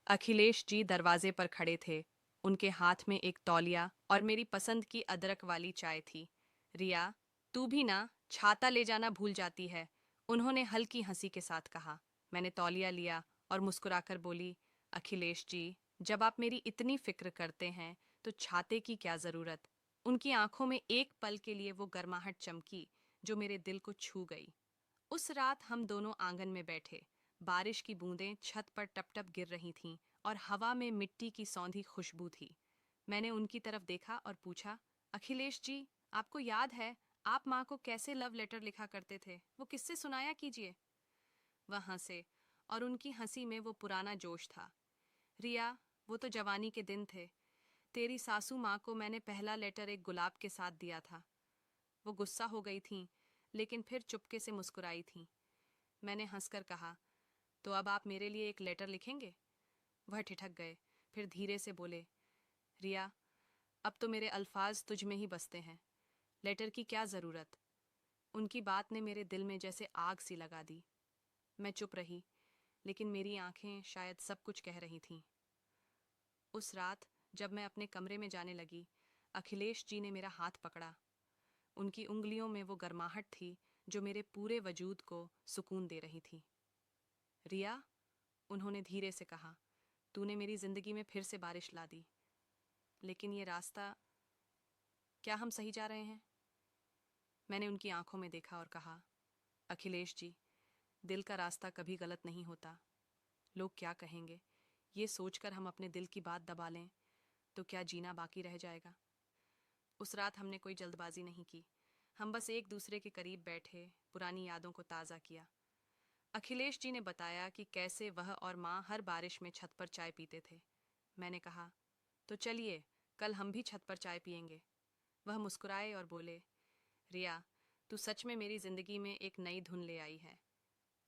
अखिलेश जी दरवाजे पर खड़े थे। उनके हाथ में एक तौलिया और मेरी पसंद की अदरक वाली चाय थी। रिया, तू भी ना छाता ले जाना भूल जाती है, उन्होंने हल्की हंसी के साथ कहा। मैंने तौलिया लिया और मुस्कुराकर बोली, अखिलेश जी, जब आप मेरी इतनी फिक्र करते हैं तो छाते की क्या ज़रूरत। उनकी आंखों में एक पल के लिए वो गर्माहट चमकी जो मेरे दिल को छू गई। उस रात हम दोनों आंगन में बैठे। बारिश की बूंदें छत पर टप टप गिर रही थीं और हवा में मिट्टी की सौंधी खुशबू थी। मैंने उनकी तरफ देखा और पूछा, अखिलेश जी, आपको याद है आप माँ को कैसे लव लेटर लिखा करते थे, वो किससे सुनाया कीजिए। वह हंसे और उनकी हंसी में वो पुराना जोश था। रिया, वो तो जवानी के दिन थे। तेरी सासू माँ को मैंने पहला लेटर एक गुलाब के साथ दिया था। वो गुस्सा हो गई थीं, लेकिन फिर चुपके से मुस्कुराई थीं। मैंने हंसकर कहा, तो अब आप मेरे लिए एक लेटर लिखेंगे। वह ठिठक गए, फिर धीरे से बोले, रिया, अब तो मेरे अल्फाज तुझ में ही बसते हैं, लेटर की क्या ज़रूरत। उनकी बात ने मेरे दिल में जैसे आग सी लगा दी। मैं चुप रही, लेकिन मेरी आंखें शायद सब कुछ कह रही थीं। उस रात जब मैं अपने कमरे में जाने लगी, अखिलेश जी ने मेरा हाथ पकड़ा। उनकी उंगलियों में वो गर्माहट थी जो मेरे पूरे वजूद को सुकून दे रही थी। रिया, उन्होंने धीरे से कहा, तूने मेरी जिंदगी में फिर से बारिश ला दी। लेकिन ये रास्ता, क्या हम सही जा रहे हैं। मैंने उनकी आंखों में देखा और कहा, अखिलेश जी, दिल का रास्ता कभी गलत नहीं होता। लोग क्या कहेंगे, ये सोचकर हम अपने दिल की बात दबा लें तो क्या जीना बाकी रह जाएगा। उस रात हमने कोई जल्दबाजी नहीं की। हम बस एक दूसरे के करीब बैठे, पुरानी यादों को ताज़ा किया। अखिलेश जी ने बताया कि कैसे वह और माँ हर बारिश में छत पर चाय पीते थे। मैंने कहा, तो चलिए कल हम भी छत पर चाय पियेंगे। वह मुस्कुराए और बोले, रिया, तू सच में मेरी जिंदगी में एक नई धुन ले आई है।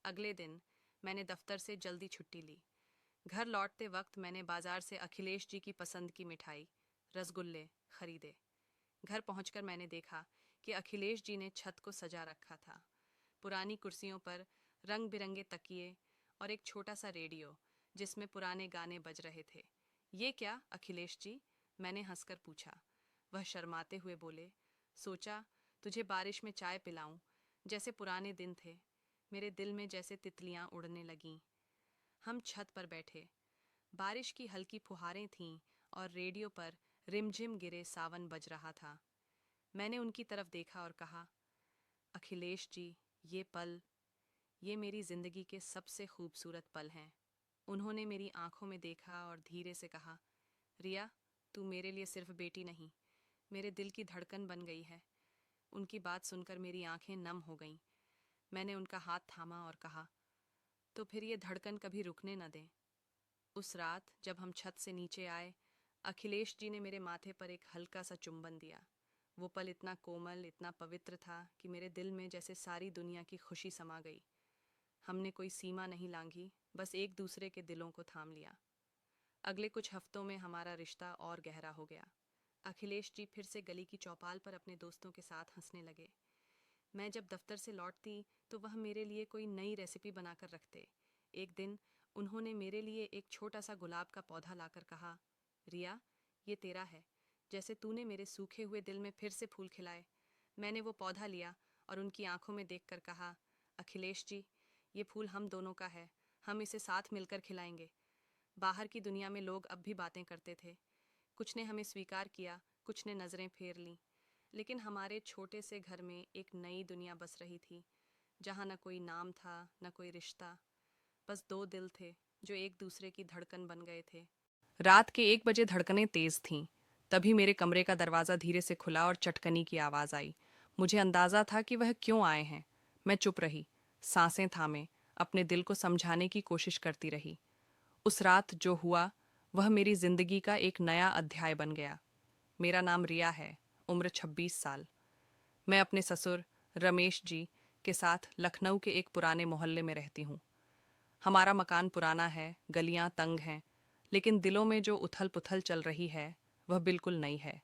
अगले दिन मैंने दफ्तर से जल्दी छुट्टी ली। घर लौटते वक्त मैंने बाजार से अखिलेश जी की पसंद की मिठाई, रसगुल्ले खरीदे। घर पहुंचकर मैंने देखा कि अखिलेश जी ने छत को सजा रखा था। पुरानी कुर्सियों पर रंग बिरंगे तकिए और एक छोटा सा रेडियो जिसमें पुराने गाने बज रहे थे। ये क्या अखिलेश जी, मैंने हंसकर पूछा। वह शर्माते हुए बोले, सोचा तुझे बारिश में चाय पिलाऊं, जैसे पुराने दिन थे। मेरे दिल में जैसे तितलियां उड़ने लगीं। हम छत पर बैठे। बारिश की हल्की फुहारें थीं और रेडियो पर रिमझिम गिरे सावन बज रहा था। मैंने उनकी तरफ देखा और कहा, अखिलेश जी, ये पल, ये मेरी जिंदगी के सबसे खूबसूरत पल हैं। उन्होंने मेरी आंखों में देखा और धीरे से कहा, रिया, तू मेरे लिए सिर्फ बेटी नहीं, मेरे दिल की धड़कन बन गई है। उनकी बात सुनकर मेरी आंखें नम हो गईं। मैंने उनका हाथ थामा और कहा, तो फिर ये धड़कन कभी रुकने न दें। उस रात जब हम छत से नीचे आए, अखिलेश जी ने मेरे माथे पर एक हल्का सा चुंबन दिया। वो पल इतना कोमल, इतना पवित्र था कि मेरे दिल में जैसे सारी दुनिया की खुशी समा गई। हमने कोई सीमा नहीं लांघी, बस एक दूसरे के दिलों को थाम लिया। अगले कुछ हफ्तों में हमारा रिश्ता और गहरा हो गया। अखिलेश जी फिर से गली की चौपाल पर अपने दोस्तों के साथ हंसने लगे। मैं जब दफ्तर से लौटती तो वह मेरे लिए कोई नई रेसिपी बनाकर रखते। एक दिन उन्होंने मेरे लिए एक छोटा सा गुलाब का पौधा लाकर कहा, रिया, ये तेरा है, जैसे तूने मेरे सूखे हुए दिल में फिर से फूल खिलाए। मैंने वो पौधा लिया और उनकी आंखों में देखकर कहा, अखिलेश जी, ये फूल हम दोनों का है, हम इसे साथ मिलकर खिलाएंगे। बाहर की दुनिया में लोग अब भी बातें करते थे। कुछ ने हमें स्वीकार किया, कुछ ने नज़रें फेर लीं, लेकिन हमारे छोटे से घर में एक नई दुनिया बस रही थी, जहाँ न कोई नाम था, न कोई रिश्ता, बस दो दिल थे जो एक दूसरे की धड़कन बन गए थे। रात के 1 बजे धड़कनें तेज थीं। तभी मेरे कमरे का दरवाज़ा धीरे से खुला और चटकनी की आवाज़ आई। मुझे अंदाज़ा था कि वह क्यों आए हैं। मैं चुप रही, सांसें थामे, अपने दिल को समझाने की कोशिश करती रही। उस रात जो हुआ, वह मेरी जिंदगी का एक नया अध्याय बन गया। मेरा नाम रिया है, उम्र 26 साल। मैं अपने ससुर रमेश जी के साथ लखनऊ के एक पुराने मोहल्ले में रहती हूँ। हमारा मकान पुराना है, गलियां तंग हैं, लेकिन दिलों में जो उथल पुथल चल रही है वह बिल्कुल नई है।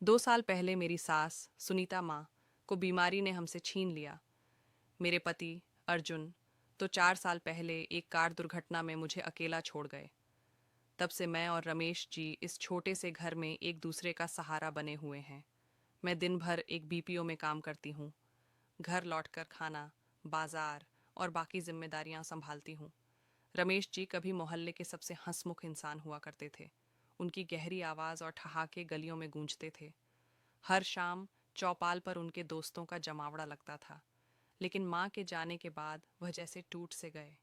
2 साल पहले मेरी सास सुनीता माँ को बीमारी ने हमसे छीन लिया। मेरे पति अर्जुन तो 4 साल पहले एक कार दुर्घटना में मुझे अकेला छोड़ गए। तब से मैं और रमेश जी इस छोटे से घर में एक दूसरे का सहारा बने हुए हैं। मैं दिन भर एक बीपीओ में काम करती हूँ। घर लौटकर खाना, बाजार और बाकी जिम्मेदारियां संभालती हूँ। रमेश जी कभी मोहल्ले के सबसे हंसमुख इंसान हुआ करते थे। उनकी गहरी आवाज़ और ठहाके गलियों में गूंजते थे। हर शाम चौपाल पर उनके दोस्तों का जमावड़ा लगता था, लेकिन माँ के जाने के बाद वह जैसे टूट से गए।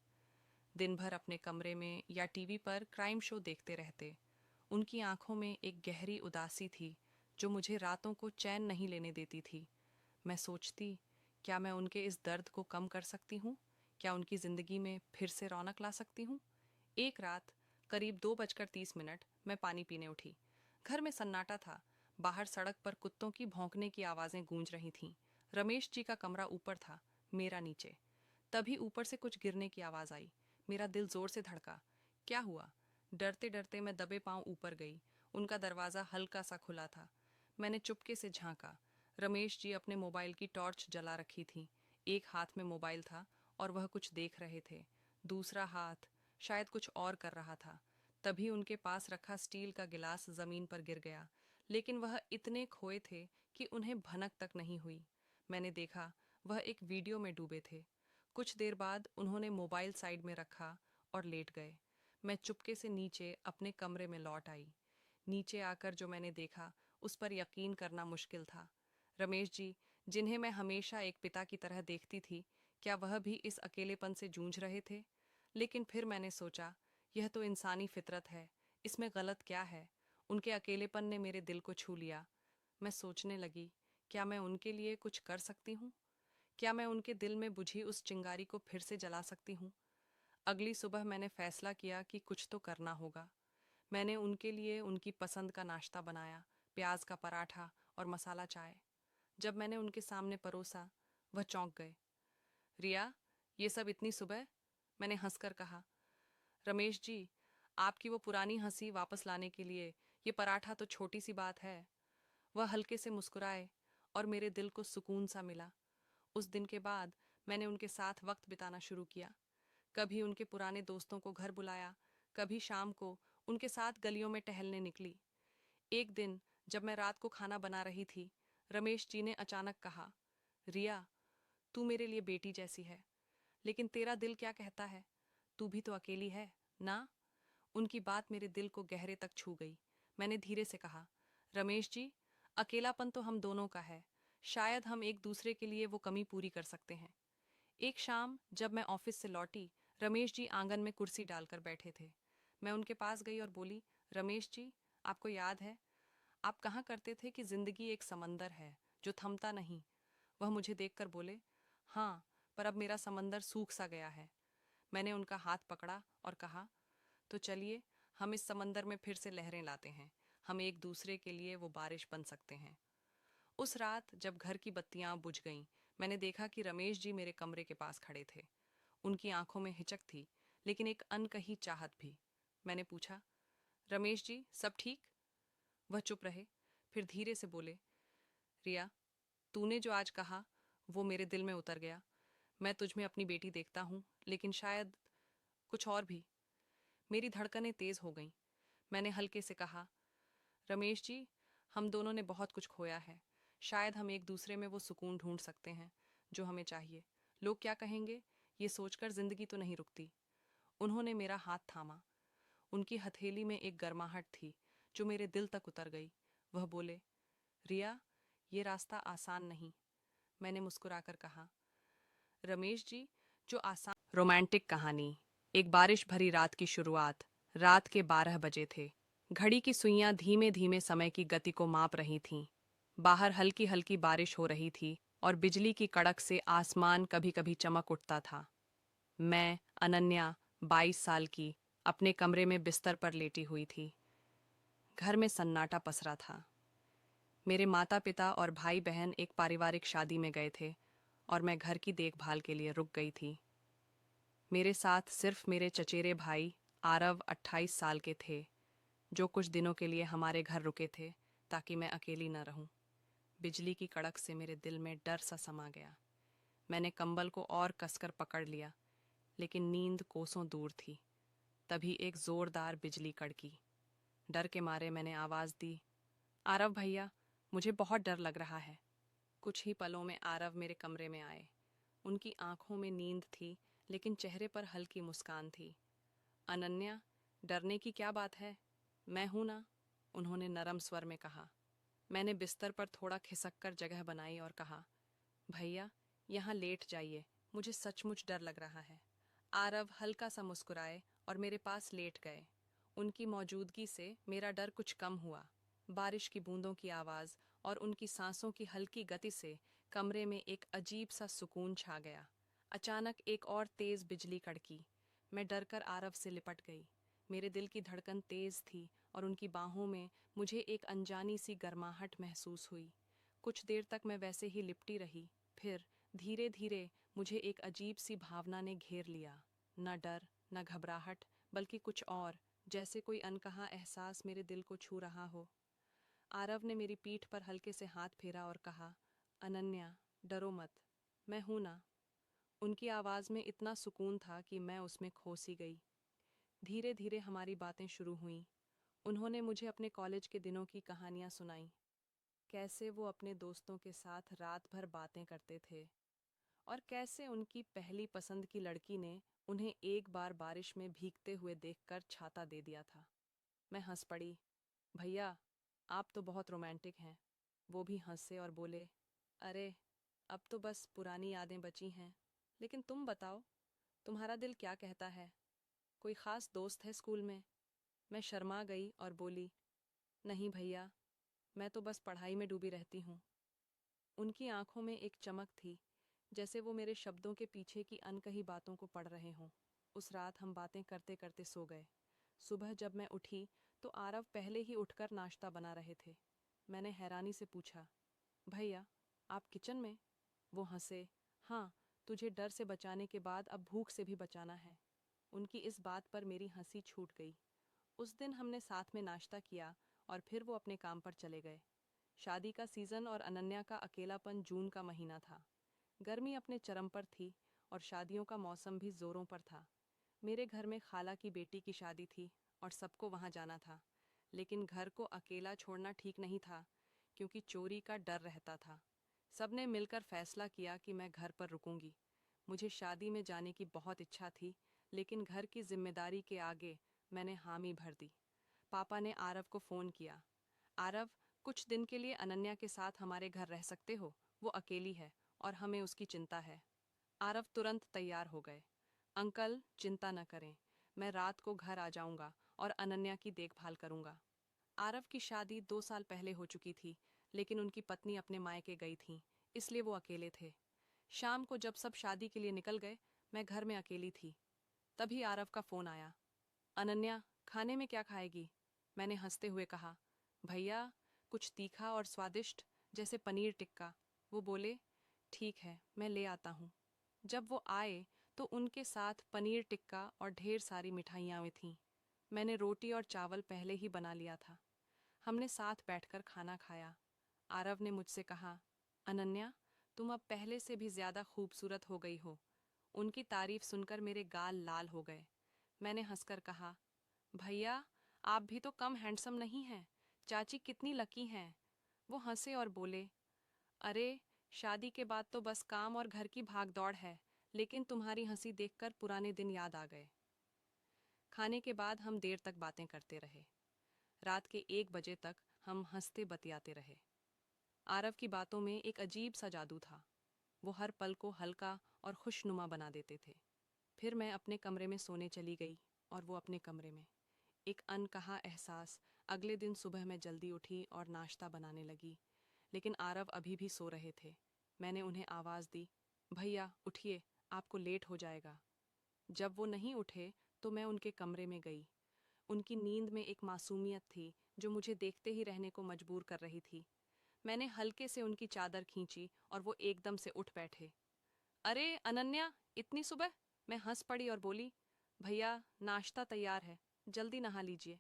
दिन भर अपने कमरे में या टीवी पर क्राइम शो देखते रहते। उनकी आंखों में एक गहरी उदासी थी जो मुझे रातों को चैन नहीं लेने देती थी। मैं सोचती, क्या मैं उनके इस दर्द को कम कर सकती हूँ? क्या उनकी ज़िंदगी में फिर से रौनक ला सकती हूँ? एक रात करीब 2:30 मैं पानी पीने उठी। घर में सन्नाटा था। बाहर सड़क पर कुत्तों की भौंकने की आवाज़ें गूंज रही थीं। रमेश जी का कमरा ऊपर था, मेरा नीचे। तभी ऊपर से कुछ गिरने की आवाज़ आई। मेरा दिल जोर से धड़का। क्या हुआ? डरते डरते मैं दबे पांव ऊपर गई। उनका दरवाज़ा हल्का सा खुला था। मैंने चुपके से झांका। रमेश जी अपने मोबाइल की टॉर्च जला रखी थी। एक हाथ में मोबाइल था और वह कुछ देख रहे थे। दूसरा हाथ शायद कुछ और कर रहा था। तभी उनके पास रखा स्टील का गिलास जमीन पर गिर गया, लेकिन वह इतने खोए थे कि उन्हें भनक तक नहीं हुई। मैंने देखा, वह एक वीडियो में डूबे थे। कुछ देर बाद उन्होंने मोबाइल साइड में रखा और लेट गए। मैं चुपके से नीचे अपने कमरे में लौट आई। नीचे आकर जो मैंने देखा, उस पर यकीन करना मुश्किल था। रमेश जी, जिन्हें मैं हमेशा एक पिता की तरह देखती थी, क्या वह भी इस अकेलेपन से जूझ रहे थे? लेकिन फिर मैंने सोचा, यह तो इंसानी फितरत है, इसमें गलत क्या है? उनके अकेलेपन ने मेरे दिल को छू लिया। मैं सोचने लगी, क्या मैं उनके लिए कुछ कर सकती हूँ? क्या मैं उनके दिल में बुझी उस चिंगारी को फिर से जला सकती हूँ? अगली सुबह मैंने फैसला किया कि कुछ तो करना होगा। मैंने उनके लिए उनकी पसंद का नाश्ता बनाया, प्याज का पराठा और मसाला चाय। जब मैंने उनके सामने परोसा, वह चौंक गए। रिया, ये सब इतनी सुबह? मैंने हंसकर कहा। रमेश जी, आपकी वो पुरानी हंसी वापस लाने के लिए ये पराठा तो छोटी सी बात है। वह हल्के से मुस्कुराए और मेरे दिल को सुकून सा मिला। उस दिन के बाद मैंने उनके साथ वक्त बिताना शुरू किया। कभी उनके पुराने दोस्तों को घर बुलाया, कभी शाम को उनके साथ गलियों में टहलने निकली। एक दिन जब मैं रात को खाना बना रही थी, रमेश जी ने अचानक कहा, रिया, तू मेरे लिए बेटी जैसी है, लेकिन तेरा दिल क्या कहता है? तू भी तो अकेली है ना? उनकी बात मेरे दिल को गहरे तक छू गई। मैंने धीरे से कहा, रमेश जी, अकेलापन तो हम दोनों का है। शायद हम एक दूसरे के लिए वो कमी पूरी कर सकते हैं। एक शाम जब मैं ऑफिस से लौटी, रमेश जी आंगन में कुर्सी डालकर बैठे थे। मैं उनके पास गई और बोली, रमेश जी, आपको याद है, आप कहा करते थे कि जिंदगी एक समंदर है जो थमता नहीं। वह मुझे देखकर बोले, हाँ, पर अब मेरा समंदर सूख सा गया है। मैंने उनका हाथ पकड़ा और कहा, तो चलिए हम इस समंदर में फिर से लहरें लाते हैं। हम एक दूसरे के लिए वो बारिश बन सकते हैं। उस रात जब घर की बत्तियां बुझ गईं, मैंने देखा कि रमेश जी मेरे कमरे के पास खड़े थे। उनकी आंखों में हिचक थी, लेकिन एक अनकही चाहत भी। मैंने पूछा, रमेश जी सब ठीक? वह चुप रहे, फिर धीरे से बोले, रिया, तूने जो आज कहा वो मेरे दिल में उतर गया। मैं तुझ में अपनी बेटी देखता हूँ, लेकिन शायद कुछ और भी। मेरी धड़कनें तेज हो गईं। मैंने हल्के से कहा, रमेश जी, हम दोनों ने बहुत कुछ खोया है। शायद हम एक दूसरे में वो सुकून ढूंढ सकते हैं जो हमें चाहिए। लोग क्या कहेंगे, ये सोचकर जिंदगी तो नहीं रुकती। उन्होंने मेरा हाथ थामा। उनकी हथेली में एक गर्माहट थी जो मेरे दिल तक उतर गई। वह बोले, रिया, ये रास्ता आसान नहीं। मैंने मुस्कुराकर कहा, रमेश जी, जो आसान। रोमांटिक कहानी। एक बारिश भरी रात की शुरुआत। रात के 12 बजे थे। घड़ी की सुइयां धीमे धीमे समय की गति को माप रही थीं। बाहर हल्की हल्की बारिश हो रही थी और बिजली की कड़क से आसमान कभी कभी चमक उठता था। मैं, अनन्या, 22 साल की, अपने कमरे में बिस्तर पर लेटी हुई थी। घर में सन्नाटा पसरा था। मेरे माता पिता और भाई बहन एक पारिवारिक शादी में गए थे और मैं घर की देखभाल के लिए रुक गई थी। मेरे साथ सिर्फ मेरे चचेरे भाई आरव 28 साल के थे, जो कुछ दिनों के लिए हमारे घर रुके थे ताकि मैं अकेली न रहूं। बिजली की कड़क से मेरे दिल में डर सा समा गया। मैंने कंबल को और कसकर पकड़ लिया, लेकिन नींद कोसों दूर थी। तभी एक जोरदार बिजली कड़की। डर के मारे मैंने आवाज दी, आरव भैया, मुझे बहुत डर लग रहा है। कुछ ही पलों में आरव मेरे कमरे में आए। उनकी आंखों में नींद थी, लेकिन चेहरे पर हल्की मुस्कान थी। अनन्या, डरने की क्या बात है, मैं हूं ना, उन्होंने नरम स्वर में कहा। मैंने बिस्तर पर थोड़ा खिसक कर जगह बनाई और कहा, भैया, यहाँ लेट जाइए, मुझे सचमुच डर लग रहा है। आरव हल्का सा मुस्कुराए और मेरे पास लेट गए। उनकी मौजूदगी से मेरा डर कुछ कम हुआ। बारिश की बूंदों की आवाज़ और उनकी सांसों की हल्की गति से कमरे में एक अजीब सा सुकून छा गया। अचानक एक और तेज बिजली कड़की। मैं डरकर आरव से लिपट गई। मेरे दिल की धड़कन तेज थी और उनकी बाहों में मुझे एक अनजानी सी गर्माहट महसूस हुई। कुछ देर तक मैं वैसे ही लिपटी रही। फिर धीरे धीरे मुझे एक अजीब सी भावना ने घेर लिया। न डर, न घबराहट, बल्कि कुछ और, जैसे कोई अनकहा एहसास मेरे दिल को छू रहा हो। आरव ने मेरी पीठ पर हल्के से हाथ फेरा और कहा, अनन्या, डरो मत, मैं हूं ना। उनकी आवाज़ में इतना सुकून था कि मैं उसमें खो सी गई। धीरे धीरे हमारी बातें शुरू हुईं। उन्होंने मुझे अपने कॉलेज के दिनों की कहानियां सुनाई। कैसे वो अपने दोस्तों के साथ रात भर बातें करते थे और कैसे उनकी पहली पसंद की लड़की ने उन्हें एक बार बारिश में भीगते हुए देखकर छाता दे दिया था। मैं हंस पड़ी। भैया, आप तो बहुत रोमांटिक हैं। वो भी हंसे और बोले, अरे, अब तो बस पुरानी यादें बची हैं। लेकिन तुम बताओ, तुम्हारा दिल क्या कहता है? कोई खास दोस्त है स्कूल में? मैं शर्मा गई और बोली, नहीं भैया, मैं तो बस पढ़ाई में डूबी रहती हूँ। उनकी आंखों में एक चमक थी, जैसे वो मेरे शब्दों के पीछे की अनकही बातों को पढ़ रहे हों। उस रात हम बातें करते करते सो गए। सुबह जब मैं उठी तो आरव पहले ही उठकर नाश्ता बना रहे थे। मैंने हैरानी से पूछा, भैया, आप किचन में? वो हंसे, हाँ, तुझे डर से बचाने के बाद अब भूख से भी बचाना है। उनकी इस बात पर मेरी हंसी छूट गई। उस दिन हमने साथ में नाश्ता किया और फिर वो अपने काम पर चले गए। शादी का सीजन और अनन्या का अकेलापन। जून का महीना था। गर्मी अपने चरम पर थी और शादियों का मौसम भी जोरों पर था। मेरे घर में खाला की बेटी की शादी थी और सबको वहां जाना था, लेकिन घर को अकेला छोड़ना ठीक नहीं था, क्योंकि चोरी का डर रहता था। सबने मिलकर फैसला किया कि मैं घर पर रुकूंगी। मुझे शादी में जाने की बहुत इच्छा थी, लेकिन घर की जिम्मेदारी के आगे मैंने हामी भर दी। पापा ने आरव को फ़ोन किया, आरव, कुछ दिन के लिए अनन्या के साथ हमारे घर रह सकते हो? वो अकेली है और हमें उसकी चिंता है। आरव तुरंत तैयार हो गए। अंकल, चिंता न करें, मैं रात को घर आ जाऊंगा और अनन्या की देखभाल करूंगा। आरव की शादी 2 साल पहले हो चुकी थी, लेकिन उनकी पत्नी अपने मायके गई थी, इसलिए वो अकेले थे। शाम को जब सब शादी के लिए निकल गए, मैं घर में अकेली थी। तभी आरव का फोन आया। अनन्या, खाने में क्या खाएगी? मैंने हंसते हुए कहा, भैया, कुछ तीखा और स्वादिष्ट, जैसे पनीर टिक्का। वो बोले, ठीक है, मैं ले आता हूँ। जब वो आए तो उनके साथ पनीर टिक्का और ढेर सारी मिठाइयाँ थीं। मैंने रोटी और चावल पहले ही बना लिया था। हमने साथ बैठकर खाना खाया। आरव ने मुझसे कहा, अनन्या, तुम अब पहले से भी ज्यादा खूबसूरत हो गई हो। उनकी तारीफ सुनकर मेरे गाल लाल हो गए। मैंने हंसकर कहा, भैया, आप भी तो कम हैंडसम नहीं हैं। चाची कितनी लकी हैं। वो हंसे और बोले, अरे, शादी के बाद तो बस काम और घर की भागदौड़ है, लेकिन तुम्हारी हंसी देखकर पुराने दिन याद आ गए। खाने के बाद हम देर तक बातें करते रहे। रात के 1 बजे तक हम हंसते बतियाते रहे। आरव की बातों में एक अजीब सा जादू था। वो हर पल को हल्का और खुशनुमा बना देते थे। फिर मैं अपने कमरे में सोने चली गई और वो अपने कमरे में। एक अनकहा एहसास। अगले दिन सुबह मैं जल्दी उठी और नाश्ता बनाने लगी, लेकिन आरव अभी भी सो रहे थे। मैंने उन्हें आवाज़ दी, भैया उठिए, आपको लेट हो जाएगा। जब वो नहीं उठे तो मैं उनके कमरे में गई। उनकी नींद में एक मासूमियत थी जो मुझे देखते ही रहने को मजबूर कर रही थी। मैंने हल्के से उनकी चादर खींची और वो एकदम से उठ बैठे। अरे अनन्या, इतनी सुबह? मैं हंस पड़ी और बोली, भैया, नाश्ता तैयार है, जल्दी नहा लीजिए।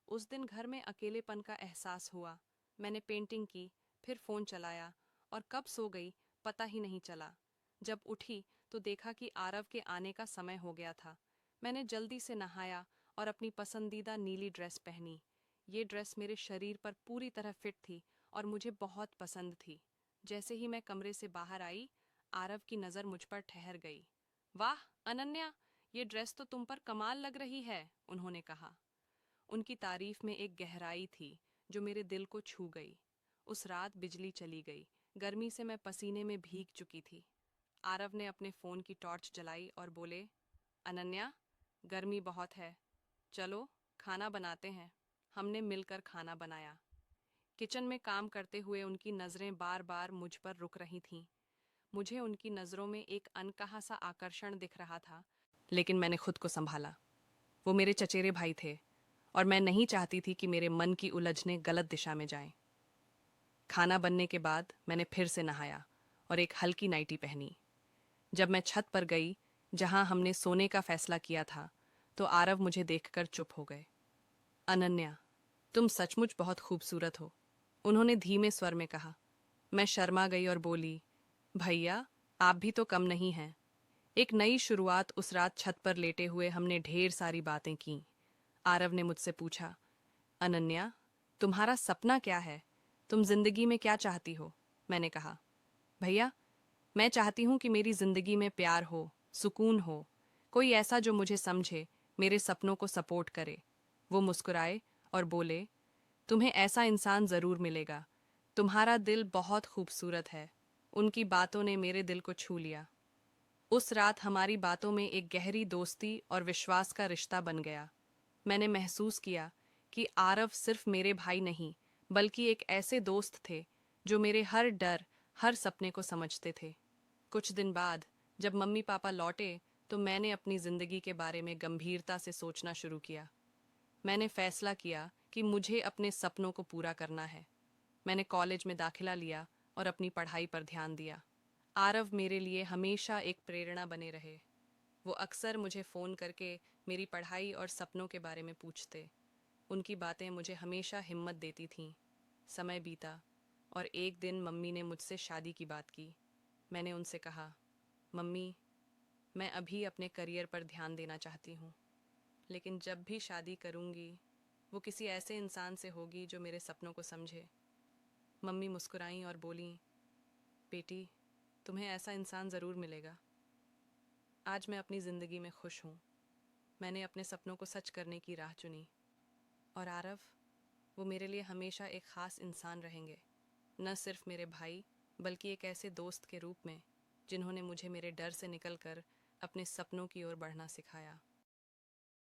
उस दिन घर में अकेलेपन का एहसास हुआ। मैंने पेंटिंग की, फिर फ़ोन चलाया और कब सो गई पता ही नहीं चला। जब उठी तो देखा कि आरव के आने का समय हो गया था। मैंने जल्दी से नहाया और अपनी पसंदीदा नीली ड्रेस पहनी। ये ड्रेस मेरे शरीर पर पूरी तरह फिट थी और मुझे बहुत पसंद थी। जैसे ही मैं कमरे से बाहर आई, आरव की नज़र मुझ पर ठहर गई। वाह अनन्या, ये ड्रेस तो तुम पर कमाल लग रही है, उन्होंने कहा। उनकी तारीफ में एक गहराई थी जो मेरे दिल को छू गई। उस रात बिजली चली गई। गर्मी से मैं पसीने में भीग चुकी थी। आरव ने अपने फ़ोन की टॉर्च जलाई और बोले, अनन्या, गर्मी बहुत है, चलो खाना बनाते हैं। हमने मिलकर खाना बनाया। किचन में काम करते हुए उनकी नज़रें बार बार मुझ पर रुक रही थीं। मुझे उनकी नज़रों में एक अनकहा सा आकर्षण दिख रहा था, लेकिन मैंने खुद को संभाला। वो मेरे चचेरे भाई थे और मैं नहीं चाहती थी कि मेरे मन की उलझनें गलत दिशा में जाएं। खाना बनने के बाद मैंने फिर से नहाया और एक हल्की नाइटी पहनी। जब मैं छत पर गई, जहां हमने सोने का फैसला किया था, तो आरव मुझे देखकर चुप हो गए। अनन्या, तुम सचमुच बहुत खूबसूरत हो, उन्होंने धीमे स्वर में कहा। मैं शर्मा गई और बोली, भैया, आप भी तो कम नहीं हैं। एक नई शुरुआत। उस रात छत पर लेटे हुए हमने ढेर सारी बातें की। आरव ने मुझसे पूछा, अनन्या, तुम्हारा सपना क्या है? तुम जिंदगी में क्या चाहती हो? मैंने कहा, भैया, मैं चाहती हूँ कि मेरी जिंदगी में प्यार हो, सुकून हो, कोई ऐसा जो मुझे समझे, मेरे सपनों को सपोर्ट करे। वो मुस्कुराए और बोले, तुम्हें ऐसा इंसान जरूर मिलेगा। तुम्हारा दिल बहुत खूबसूरत है। उनकी बातों ने मेरे दिल को छू लिया। उस रात हमारी बातों में एक गहरी दोस्ती और विश्वास का रिश्ता बन गया। मैंने महसूस किया कि आरव सिर्फ मेरे भाई नहीं, बल्कि एक ऐसे दोस्त थे जो मेरे हर डर, हर सपने को समझते थे। कुछ दिन बाद जब मम्मी पापा लौटे, तो मैंने अपनी जिंदगी के बारे में गंभीरता से सोचना शुरू किया। मैंने फैसला किया कि मुझे अपने सपनों को पूरा करना है। मैंने कॉलेज में दाखिला लिया और अपनी पढ़ाई पर ध्यान दिया। आरव मेरे लिए हमेशा एक प्रेरणा बने रहे। वो अक्सर मुझे फ़ोन करके मेरी पढ़ाई और सपनों के बारे में पूछते। उनकी बातें मुझे हमेशा हिम्मत देती थीं। समय बीता और एक दिन मम्मी ने मुझसे शादी की बात की। मैंने उनसे कहा, मम्मी, मैं अभी अपने करियर पर ध्यान देना चाहती हूँ, लेकिन जब भी शादी करूँगी वो किसी ऐसे इंसान से होगी जो मेरे सपनों को समझे। मम्मी मुस्कुराईं और बोलीं, बेटी, तुम्हें ऐसा इंसान ज़रूर मिलेगा। आज मैं अपनी ज़िंदगी में खुश हूँ। मैंने अपने सपनों को सच करने की राह चुनी। और आरव, वो मेरे लिए हमेशा एक ख़ास इंसान रहेंगे। न सिर्फ मेरे भाई, बल्कि एक ऐसे दोस्त के रूप में जिन्होंने मुझे मेरे डर से निकलकर अपने सपनों की ओर बढ़ना सिखाया।